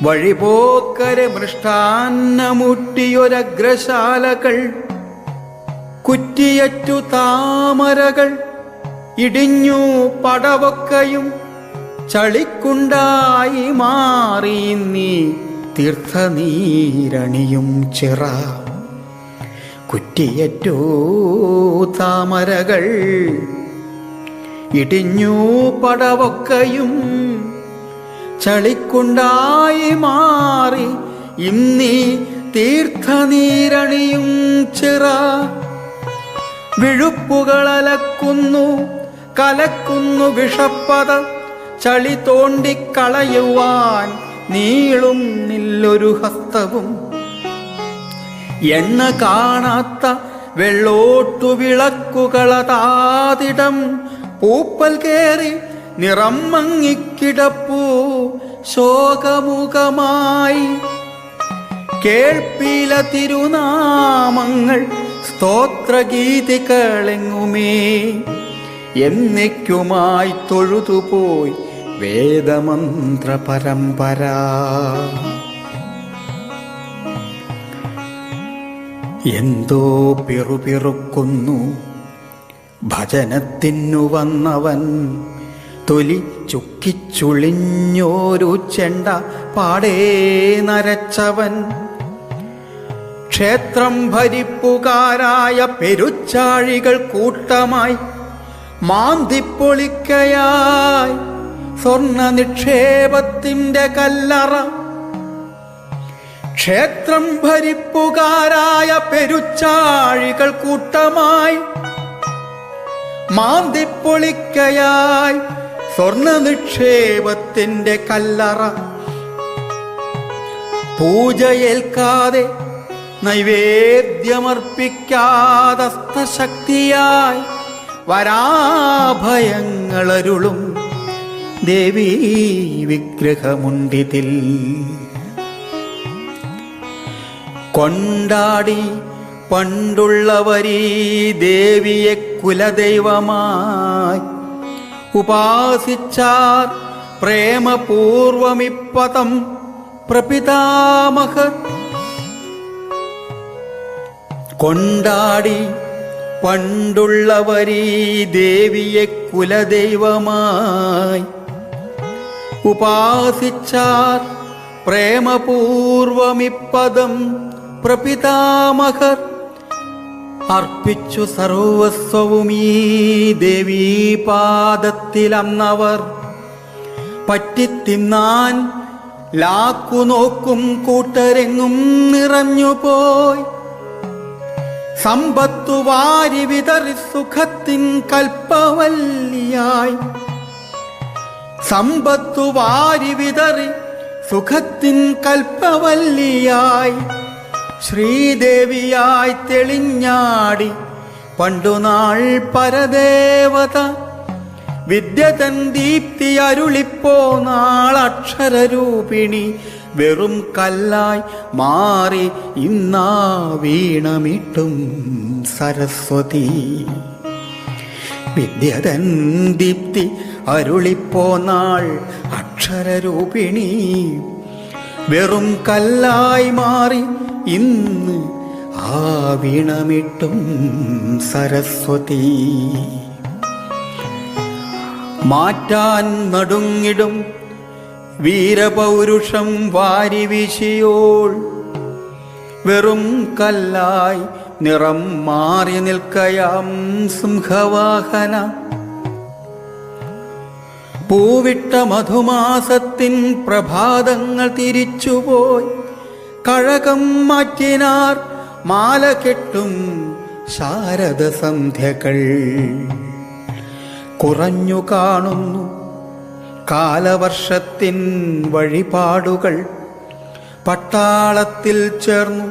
വഴിപോക്കരെ മൃഷ്ടാന്നമുട്ടിയൊരഗ്രശാലകൾ. കുറ്റിയറ്റു താമരകൾ ഇടിഞ്ഞു പടവൊക്കയും ചളിക്കുണ്ടായി മാറി നീ തീർത്ഥനീരണിയും ചിറ. കുറ്റിയറ്റു താമരകൾ ഇടിഞ്ഞു പടവൊക്കയും ചളിക്കുണ്ടായി മാറി ഇന്നീ തീർത്ഥനീരണിയും ചിറ. വിഴുപ്പുകളലക്കുന്നു കലക്കുന്നു വിഷപ്പത ചളി തോണ്ടിക്കളയുവാൻ നീളുന്നില്ലൊരു ഹസ്തവും. എണ്ണ കാണാത്ത വെള്ളോട്ടു വിളക്കുകളതാതിടം പൂപ്പൽ കേറി നിറം മങ്ങിക്കിടപ്പൂ ശോകമുഖമായി. കേൾപ്പില തിരുനാമങ്ങൾ സ്തോത്രഗീതികളെങ്ങുമേ എന്നേക്കുമായി തൊഴുതുപോയി വേദമന്ത്ര പരമ്പര. എന്തോ പിറുപിറുക്കുന്നു ഭജനത്തിനു വന്നവൻ, തൊലി ചുക്കിച്ചുളിഞ്ഞോരു ചെണ്ട പാടേ നരച്ചവൻ. ക്ഷേത്രം ഭരിപ്പുകാരായ പെരുച്ചാഴികൾ കൂട്ടമായി മാന്തിപ്പൊളിക്കയായി സ്വർണ്ണ നിക്ഷേപത്തിൻ്റെ കല്ലറ. ക്ഷേത്രം ഭരിപ്പുകാരായ പെരുച്ചാഴികൾ കൂട്ടമായി മാന്തിപ്പൊളിക്കയായി സ്വർണ്ണ നിക്ഷേപത്തിൻ്റെ കല്ലറ. പൂജയേൽക്കാതെ നൈവേദ്യമർപ്പിക്കാതസ്തശക്തിയായി വരാഭയങ്ങളരുളും ദേവീ വിഗ്രഹമുണ്ടിതിൽ. കൊണ്ടാടി പണ്ടുള്ളവരീ ദേവിയെ കുലദൈവമായി ഉപാസിച്ചാർ പ്രേമപൂർവമിപ്പതം പ്രപിതാമഹർ. കൊണ്ടാടി പണ്ടുള്ളവരീ ദേവിയെ കുലദൈവമായി ഉപാസിച്ചാർ പ്രേമപൂർവമിപ്പദം പ്രപിതാമഹർ. അർപ്പിച്ചു സർവസ്വവും ഈ ദേവീപാദത്തിലന്നവർ. പറ്റിത്തിന്നാൻ ലാക്കുനോക്കും കൂട്ടരെങ്ങും നിറഞ്ഞുപോയി. സമ്പത്തു വാരി വിതറി സുഖത്തിൻ കൽപ്പവല്ലിയായി. സമ്പത്തു വാരി വിതറി സുഖത്തിൻ കൽപ്പവല്ലിയായി ശ്രീദേവിയായി തെളിഞ്ഞാടി പണ്ടുനാൾ പരദേവത. വിദ്യതൻ ദീപ്തി അരുളിപ്പോ നാളക്ഷരരൂപിണി വെറും കല്ലായി മാറി ഇന്നാ വീണമിട്ടും സരസ്വതി. വിദ്യതൻ ദീപ്തി അരുളിപ്പോ നാൾ അക്ഷരരൂപിണി വെറും കല്ലായി മാറി ഇന്ന് ആ വീണമിട്ടും സരസ്വതി. മാറ്റാൻ നടുങ്ങിടും വീരപൗരുഷം വാരി വീശിയോൾ വെറും കല്ലായി നിറം മാറി നിൽക്കയാം സിംഹവാഹന. പൂവിട്ട മധുമാസത്തിൻ പ്രഭാതങ്ങൾ തിരിച്ചുപോയി കഴകം മാറ്റിനാർ മാല കെട്ടും ശാരദ സന്ധ്യകൾ. കുറഞ്ഞു കാണുന്നു കാലവർഷത്തിൻ വഴിപാടുകൾ. പട്ടാളത്തിൽ ചേർന്നു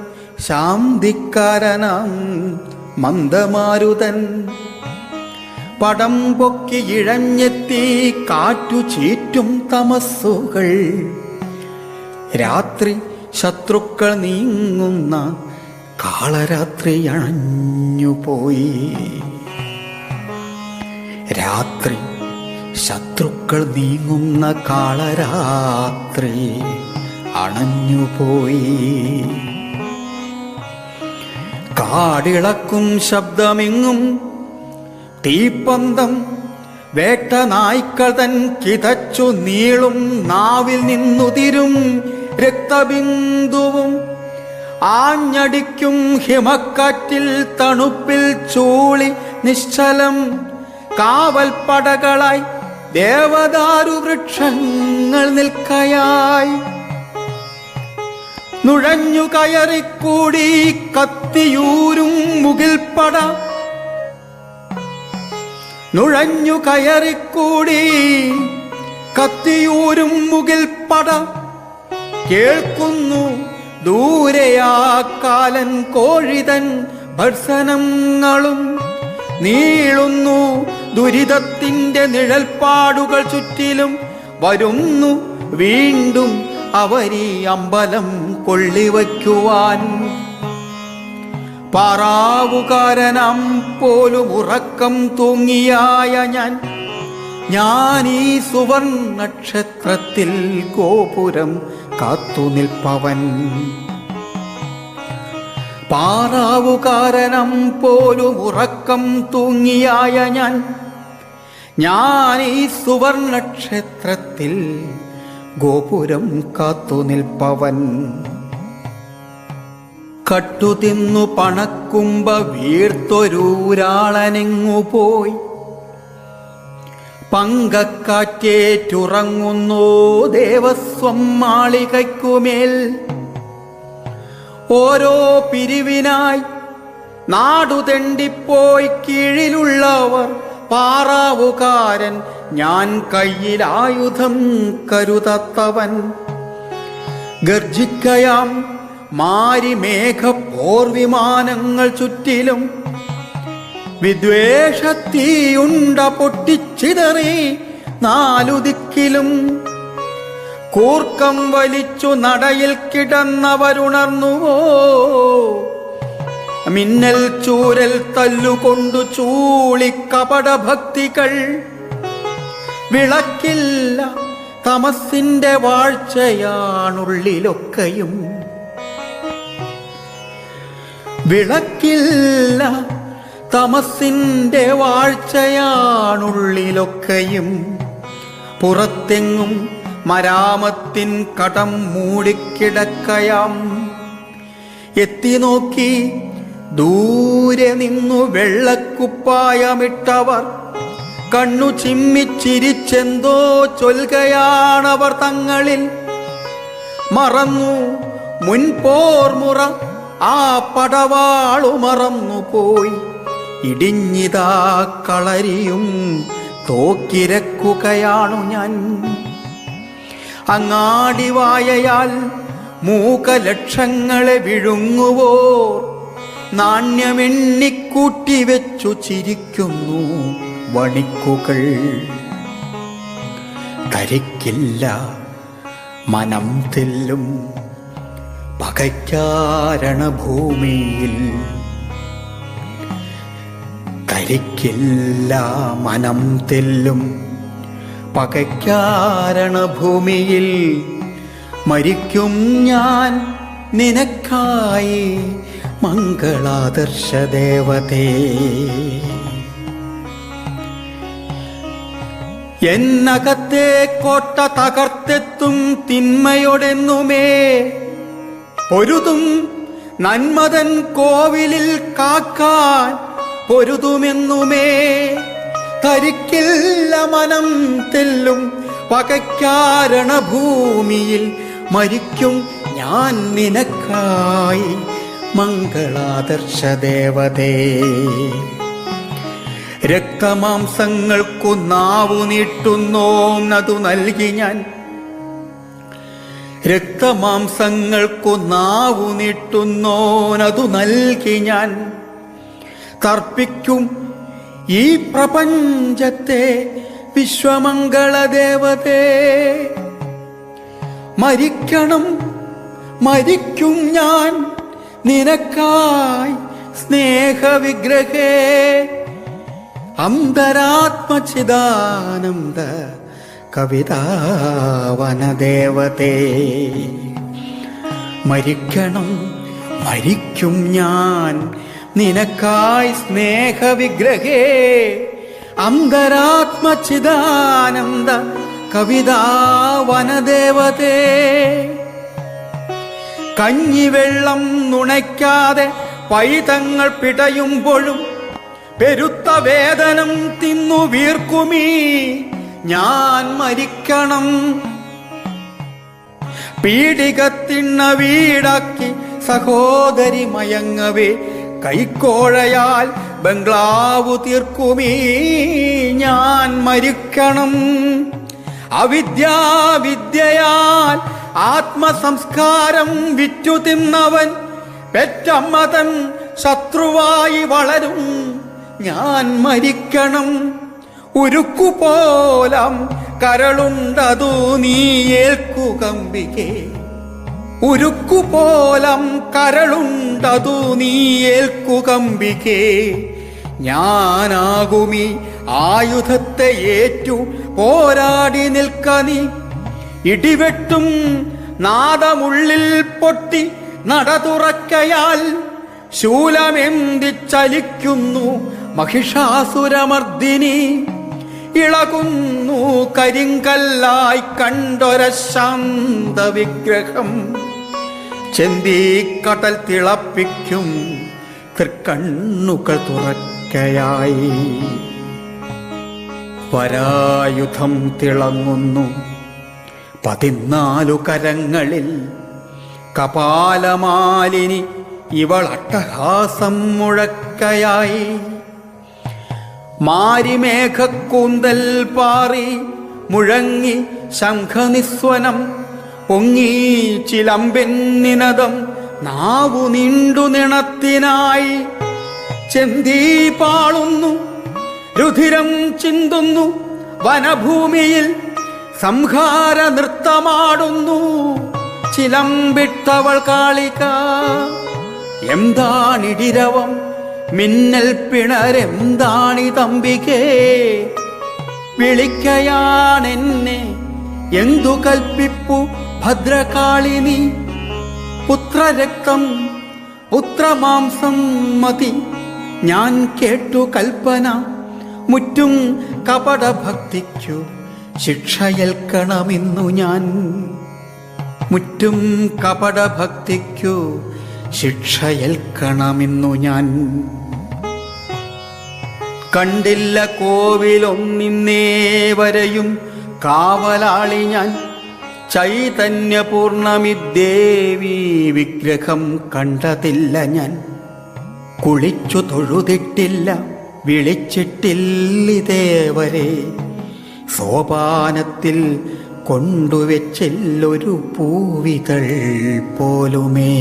ശാന്തിക്കാരനാം മന്ദമാരുതൻ. പടം പൊക്കി ഇഴഞ്ഞെത്തി കാറ്റു ചീറ്റും തമസ്സുകൾ. രാത്രി ശത്രുക്കൾ നീങ്ങുന്ന കാളരാത്രി അണഞ്ഞുപോയി. രാത്രി ശത്രുക്കൾ നീങ്ങുന്ന കാളരാത്രി അണഞ്ഞുപോയി. കാടിളക്കും ശബ്ദമെങ്ങും തീപ്പന്തം. വേട്ട നായ്ക്കൾ തൻ കിതച്ചു നീളും നാവിൽ നിന്നുതിരും രക്തബിന്ദുവും. ആഞ്ഞടിക്കും ഹിമക്കാറ്റിൽ തണുപ്പിൽ ചൂളി നിശ്ചലം കാവൽപ്പടകളായി ദേവദാരു വൃക്ഷങ്ങൾ നിൽക്കയായി. നുഴഞ്ഞു കയറിക്കൂടി കത്തിയൂരും മുകിൽപ്പട. നുഴഞ്ഞു കയറിക്കൂടി കത്തിയൂരും മുകിൽപ്പട. കേൾക്കുന്നു ദൂരെയാ കാലൻ കോഴിതൻ ഭർസനങ്ങളും നീളുന്നു. ദുരിതത്തിന്റെ നിഴൽപ്പാടുകൾ ചുറ്റിലും വരുന്നു വീണ്ടും അവരീ അമ്പലം കൊള്ളിവയ്ക്കുവാൻ. പാറാവുകാരനാം പോലും ഉറക്കം തൂങ്ങിയായ ഞാനീ സുവർണക്ഷത്രത്തിൽ ഗോപുരം കാത്തുനിൽപ്പവൻ. പാറാവുകാരനം പോലും ഉറക്കം തൂങ്ങിയായ ഞാനീ സുവർണക്ഷത്രത്തിൽ ഗോപുരം കാത്തുനിൽപ്പവൻ. കട്ടുതിന്നു പണക്കുമ്പ വീർത്തൊരൂരാളനെങ്ങുപോയി. പങ്കക്കാറ്റേറ്റുറങ്ങുന്നോ ദേവസ്വം മാളികയ്ക്കുമേൽ. ഓരോ പിരിവിനായി നാടു തെണ്ടിപ്പോയി കീഴിലുള്ളവർ പാറാവുകാരൻ. ഞാൻ കയ്യിലായുധം കരുതത്തവൻ. ഗർജിക്കയാം മാരിമേഘപ്പോർ വിമാനങ്ങൾ ചുറ്റിലും. വിദ്വേഷത്തീയുണ്ട പൊട്ടിച്ചിതറി നാലു ദിക്കിലും. കൂർക്കം വലിച്ചു നടയിൽ കിടന്നവരുണർന്നുവോ. മിന്നൽ ചൂരൽ തല്ലുകൊണ്ടു ചൂളിക്കപടഭക്തികൾ. വിളക്കില്ല തമസിന്റെ വാഴ്ചയാണുള്ളിലൊക്കെയും. വിളക്കില്ല തമസിന്റെ വാഴ്ചയാണുള്ളിലൊക്കെയും. പുറത്തെങ്ങും മരാമത്തിൻ കടം മൂടിക്കിടക്കയാം. എത്തി നോക്കി ദൂരെ നിന്നു വെള്ളക്കുപ്പായമിട്ടവർ. കണ്ണു ചിമ്മിച്ചിരിച്ചെന്തോ ചൊൽകയാണവർ തങ്ങളിൽ. മറന്നു മുൻപോർമുറ ആ പടവാളു മറന്നുപോയി. ഇടിഞ്ഞിതാ കളരിയും തോക്കിരക്കുകയാണു ഞാൻ. അങ്ങാടിവായയാൽ മൂകലക്ഷങ്ങളെ വിഴുങ്ങുവോർ നാണ്യമെണ്ണിക്കൂട്ടി വെച്ചു ചിരിക്കുന്നു വണിക്കുകൾ. ധരിക്കില്ല മനം തെല്ലും പകയ്ക്കാരണഭൂമിയിൽ. ധരിക്കില്ല മനം തെല്ലും പകയ്ക്കാരണഭൂമിയിൽ. മരിക്കും ഞാൻ നിനക്കായി മംഗളാദർശ ദേവതേ. എന്നകത്തെ കോട്ട തകർത്തെത്തും തിന്മയോടെന്നുമേ പൊരുതും നന്മതൻ കോവിലിൽ കാക്കാൻ പൊരുതുമെന്നുമേ. ധരിക്കില്ല മനം തെല്ലും പകയ്ക്കാരണഭൂമിയിൽ. മരിക്കും ഞാൻ നിനക്കായി മംഗളാദർശ ദേവതേ. രക്തമാംസങ്ങൾക്കു നാവു നീട്ടുന്നോന്നതു നൽകി ഞാൻ. രക്തമാംസങ്ങൾക്കു നാവു നീട്ടുന്നോനതു നൽകി ഞാൻ. തർപ്പിക്കും ഈ പ്രപഞ്ചത്തെ വിശ്വമംഗളദേവതേ. മരിക്കണം മരിക്കും ഞാൻ നിനക്കായി സ്നേഹവിഗ്രഹേ. അന്തരാത്മചിദാനന്ദ കവിതാവനദേവതേ. മരിക്കണം മരിക്കും ഞാൻ നിനക്കായി സ്നേഹവിഗ്രഹേ. അന്തരാത്മചിദാനന്ദ കവിതാവനദേവതേ. കഞ്ഞിവെള്ളം നുണയ്ക്കാതെ പൈതങ്ങൾ പിടയുമ്പോഴും പെരുത്ത വേദനം തിന്നു വീർക്കുമീ ഞാൻ മരിക്കണം. പീഡികത്തിണ്ണ വീടാക്കി സഹോദരി മയങ്ങവേ കൈക്കോഴയാൽ ബംഗ്ലാവു തീർക്കുമീ ഞാൻ മരിക്കണം. അവിദ്യാവിദ്യയാൽ ആത്മസംസ്കാരം വിറ്റു തിന്നവൻ പെറ്റമ്മതൻ ശത്രുവായി വളരും ഞാൻ മരിക്കണം. ഉരുക്കുപോലാം കരളുണ്ടതു നീ ഏൽക്കുകമ്പികേ. ഉരുക്കുപോലം കരളുണ്ടതു നീ ഏൽക്കുകമ്പികേ. ഞാനാകുമീ ആയുധത്തെ ഏറ്റു പോരാടി നിൽക്ക നീ. ഇടിവെട്ടും നാദമുള്ളിൽ പൊട്ടി നട തുറക്കയാൽ ശൂലമെന്തിച്ചലിക്കുന്നു മഹിഷാസുരമർദിനി. ഇളകുന്നു കരിങ്കല്ലായി കണ്ടൊര ശാന്ത വിഗ്രഹം. ചെന്തീക്കടൽ തിളപ്പിക്കും തൃക്കണ്ണുകൾ തുറക്കയായി. പരായുധം തിളങ്ങുന്നു 14 കരങ്ങളിൽ. കപാലമാലിനി ഇവൾ അട്ടഹാസം മുഴക്കയായി. മാരിമേഘക്കൂന്തൽ പാറി മുഴങ്ങി ശംഖനിസ്വനം. പൊങ്ങി ചിലമ്പെന്നിനദം നാവു നീണ്ടു നിണത്തിനായി. ചെന്തീ പാളുന്നു രുധിരം ചിന്തുന്നു വനഭൂമിയിൽ. സംഹാര നൃത്തമാടുന്നു ചിലമ്പിട്ടവൾ കാളിക. എന്താണിടിരവം മിന്നൽ പിണരെന്താണിതമ്പികേ. വിളിക്കയാണെന്നെ എന്തു കൽപ്പിപ്പു ഭദ്രകാളിനി. പുത്രരക്തം പുത്രമാംസം മതി ഞാൻ കേട്ടു കൽപ്പന. മുറ്റും കപടഭക്തിക്കു ശിക്ഷയേൽക്കണമെന്നു ഞാൻ. മുറ്റും കപടഭക്തിക്കു ശിക്ഷയേൽക്കണമെന്നു ഞാൻ. കണ്ടില്ല കോവിലൊന്നിന്നേ വരെയും കാവലാളി ഞാൻ. ചൈതന്യപൂർണമി ദേവി വിഗ്രഹം കണ്ടതില്ല ഞാൻ. കുളിച്ചു തൊഴുതിട്ടില്ല വിളിച്ചിട്ടില്ലിതേവരെ. സോപാനത്തിൽ കൊണ്ടുവച്ചില്ലൊരു പൂവിതൾ പോലുമേ.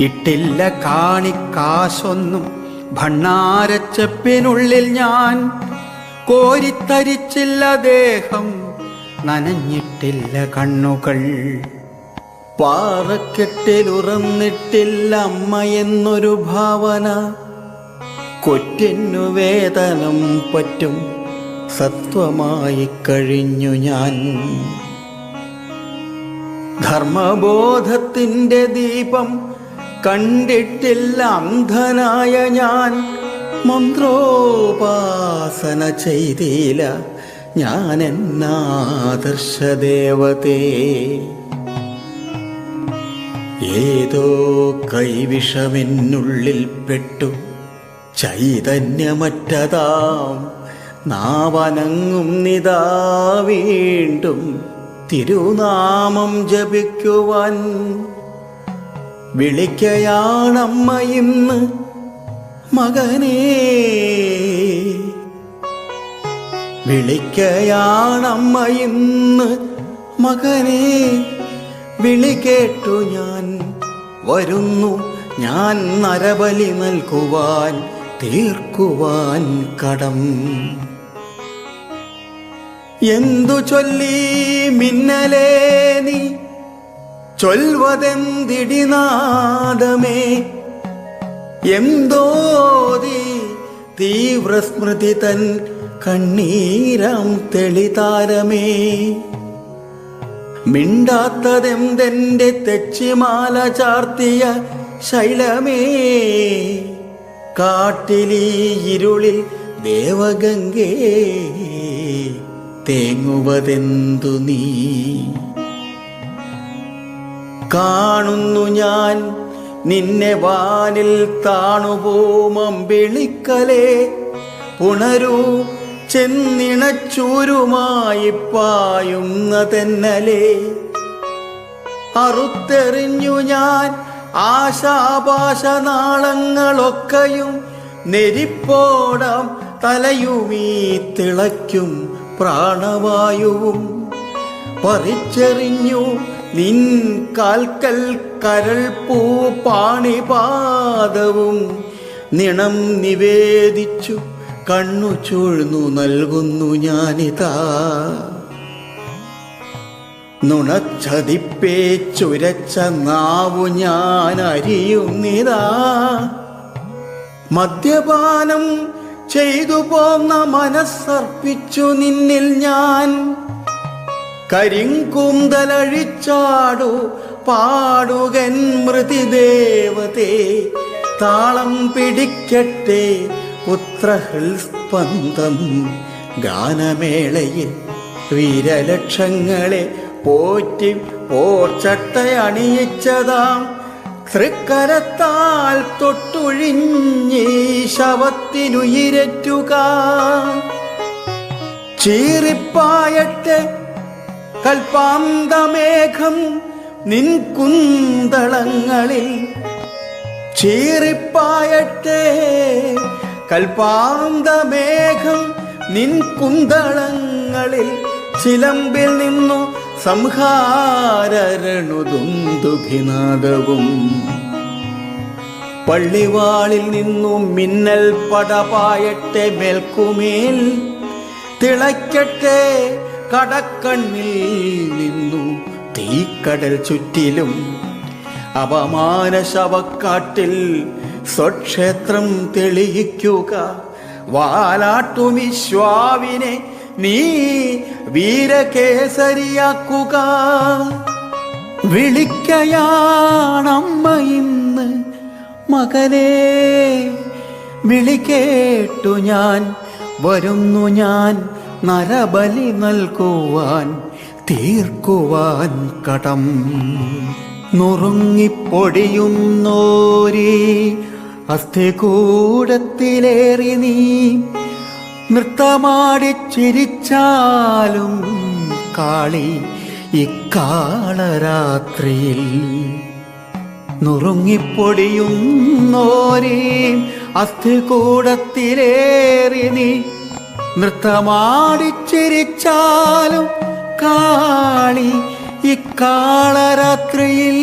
ഇട്ടില്ല കാണിക്കാശൊന്നും ഭണ്ണാരച്ചെപ്പിനുള്ളിൽ ഞാൻ. കോരിത്തരിച്ചില്ല ദേഹം നനഞ്ഞിട്ടില്ല കണ്ണുകൾ. പാറക്കെട്ടിലുറന്നിട്ടില്ല അമ്മയെന്നൊരു ഭാവന. കൊറ്റിനു വേതനം പറ്റും സത്വമായി കഴിഞ്ഞു ഞാൻ. ധർമ്മബോധത്തിൻ്റെ ദീപം കണ്ടിട്ടില്ല അന്ധനായ ഞാൻ. മന്ത്രോപാസന ചെയ്തില്ല ഞാൻ എന്നാദർശദേവതേ. ഏതോ കൈവിഷമെന്നുള്ളിൽ പെട്ടു ചൈതന്യമറ്റതാം നാവനങ്ങും നിതാ വീണ്ടും തിരുനാമം ജപിക്കുവാൻ. വിളിക്കയാണമ്മയിന്ന് മകനേ. വിളിക്കയാണമ്മയിന്ന് മകനേ. വിളി കേട്ടു ഞാൻ വരുന്നു ഞാൻ നരബലി നൽകുവാൻ തീർക്കുവാൻ കടം. എന്തു ചൊല്ലി മിന്നലേ നീ ചൊൽവതെന്തിടിനാദമേ. എന്തോതി തീവ്രസ്മൃതി തൻ കണ്ണീരാം തെളിതാരമേ. മിണ്ടാത്തതെന്തെന്റെ തെച്ചിമാല ചാർത്തിയ ശൈലമേ. കാട്ടിലീ ഇരുളിൽ ദേവഗംഗേ തേങ്ങുവതെന്തു നീ. കാണുന്നു ഞാൻ നിന്നെ വാനിൽ താണുപോമമ്പിളിക്കലേ. പുണരൂ ചെന്നിണച്ചൂരുമായി പായുന്ന തെന്നലേ. അറുത്തെറിഞ്ഞു ഞാൻ ആശാപാശനാളങ്ങളൊക്കെയും. നെരിപ്പോടാം തലയുമീ തിളയ്ക്കും പ്രാണവായുവും. പറിച്ചെറിഞ്ഞു നിൻ കാൽക്കൽ കരൾ പൂ പാണിപാദവും നിണം നിവേദിച്ചു കണ്ണു ചൂഴ്ന്നു നൽകുന്നു ഞാനിതാ. നുണച്ചതിപ്പേ ചുരച്ച നാവു ഞാൻ അരിയുന്നിതാ. മദ്യപാനം ചെയ്തു പോന്ന മനസ്സർപ്പിച്ചു നിന്നിൽ ഞാൻ. കരിങ്കൂന്തലഴിച്ചാടു പാടുകൻ മൃതിദേവതേ. താളം പിടിക്കട്ടെ പുത്രഹൃസ്പന്ദം. ഗാനമേളയിൽ വീരലക്ഷങ്ങളെ പോറ്റി പോർച്ചട്ടയണിയിച്ചതാം തൃക്കരത്താൽ തൊട്ടുഴിഞ്ഞീ ശവത്തിനുയിരറ്റുക. ചീറിപ്പായട്ടെ കൽപ്പാന്തമേഘം നിൻ കുന്തളങ്ങളിൽ. ചീറിപ്പായട്ടെ കൽപ്പാന്തമേഘം നിൻ കുന്തളങ്ങളിൽ. ചിലമ്പിൽ നിന്നു സംഹാരരണുദുന്ദുഭിനാദവും പള്ളിവാളിൽ നിന്നും മിന്നൽ പടപായട്ടെ മേൽക്കുമേൽ. തിളയ്ക്കട്ടെ കടക്കണ്ണിൽ നിന്നു തീക്കടൽ ചുറ്റിലും. അപമാന ശവക്കാട്ടിൽ സ്വക്ഷേത്രം തെളിയിക്കുക. വാലാട്ടുമിശ്വാവിനെ നീ വീരകേസരിയാക്കുക. വിളിക്കയാണമ്മ ഇന്ന് മകനെ. വിളി കേട്ടു ഞാൻ വരുന്നു ഞാൻ നരബലി നൽകുവാൻ തീർക്കുവാൻ കടം. നുറുങ്ങിപ്പൊടിയുന്നോരേ അസ്ഥികൂടത്തിലേറി നീ. നൃത്തമാടിച്ചിരിച്ചാലും കാളി ഇക്കാളരാത്രിയിൽ. നുറുങ്ങിപ്പൊടിയുന്നോരേ അസ്ഥികൂടത്തിലേറി നീ. നൃത്തമാടിച്ചിരിച്ചാലും കാളി ഇക്കാളരാത്രിയിൽ.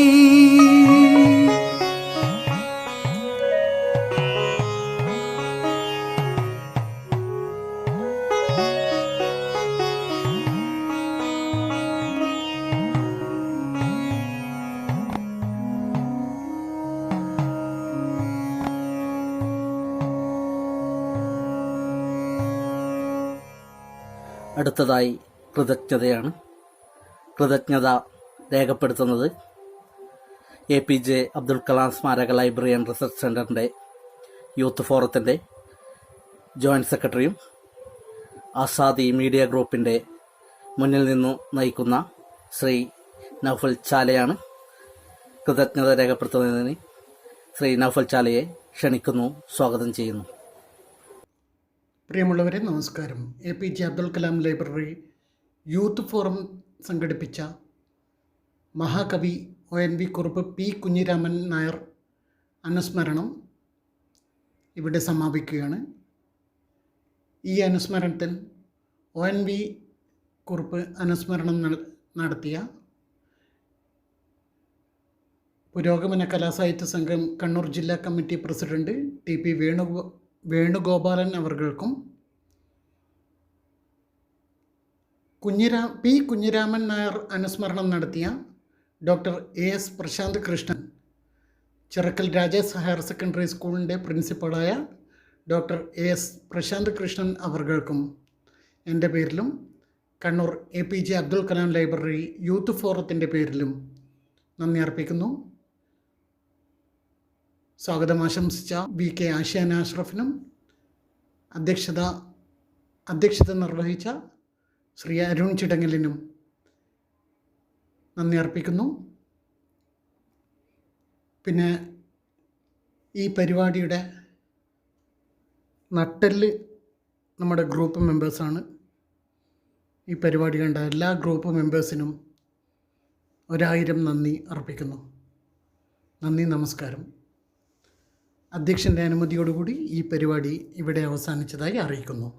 അടുത്തതായി കൃതജ്ഞതയാണ്. കൃതജ്ഞത രേഖപ്പെടുത്തുന്നത് APJ അബ്ദുൽ കലാം സ്മാരക ലൈബ്രറി ആൻഡ് റിസർച്ച് സെൻ്ററിൻ്റെ യൂത്ത് ഫോറത്തിൻ്റെ ജോയിൻറ്റ് സെക്രട്ടറിയും ആസാദി മീഡിയ ഗ്രൂപ്പിൻ്റെ മുന്നിൽ നിന്നു നയിക്കുന്ന ശ്രീ നൗഫൽ ചാലയാണ്. കൃതജ്ഞത രേഖപ്പെടുത്തുന്നതിന് ശ്രീ നൗഫൽ ചാലയെ ക്ഷണിക്കുന്നു, സ്വാഗതം ചെയ്യുന്നു. പ്രിയമുള്ളവരെ നമസ്കാരം. APJ Abdul Kalam library youth forum സംഘടിപ്പിച്ച മഹാകവി ONV കുറുപ്പ് P. കുഞ്ഞിരാമൻ നായർ അനുസ്മരണം ഇവിടെ സമാപിക്കുകയാണ്. ഈ അനുസ്മരണത്തിൽ ONV കുറുപ്പ് അനുസ്മരണം നടത്തിയ പുരോഗമന കലാസാഹിത്യ സംഘം കണ്ണൂർ ജില്ലാ കമ്മിറ്റി പ്രസിഡന്റ് TP വേണുഗോപാലൻ അവർക്കും P. കുഞ്ഞിരാമൻ നായർ അനുസ്മരണം നടത്തിയ doctor AS Prasanth Krishnan, Chirakkal Rajesh higher secondary സ്കൂളിൻ്റെ പ്രിൻസിപ്പളായ ഡോക്ടർ AS പ്രശാന്ത് കൃഷ്ണൻ അവർക്കും എൻ്റെ പേരിലും Kannur APJ Abdul Kalam library youth ഫോറത്തിൻ്റെ പേരിലും നന്ദി അർപ്പിക്കുന്നു. സ്വാഗതം ആശംസിച്ച BK ആശാന അഷ്റഫിനും അധ്യക്ഷത നിർവഹിച്ച ശ്രീ അരുൺ ചിടങ്ങലിനും നന്ദി അർപ്പിക്കുന്നു. പിന്നെ ഈ പരിപാടിയുടെ നട്ടെല്ല് നമ്മുടെ ഗ്രൂപ്പ് മെമ്പേഴ്സാണ്. ഈ പരിപാടി കണ്ട എല്ലാ ഗ്രൂപ്പ് മെമ്പേഴ്സിനും 1000 നന്ദി അർപ്പിക്കുന്നു. നന്ദി, നമസ്കാരം. അധ്യക്ഷൻ്റെ അനുമതിയോടുകൂടി ഈ പരിപാടി ഇവിടെ അവസാനിച്ചതായി അറിയിക്കുന്നു.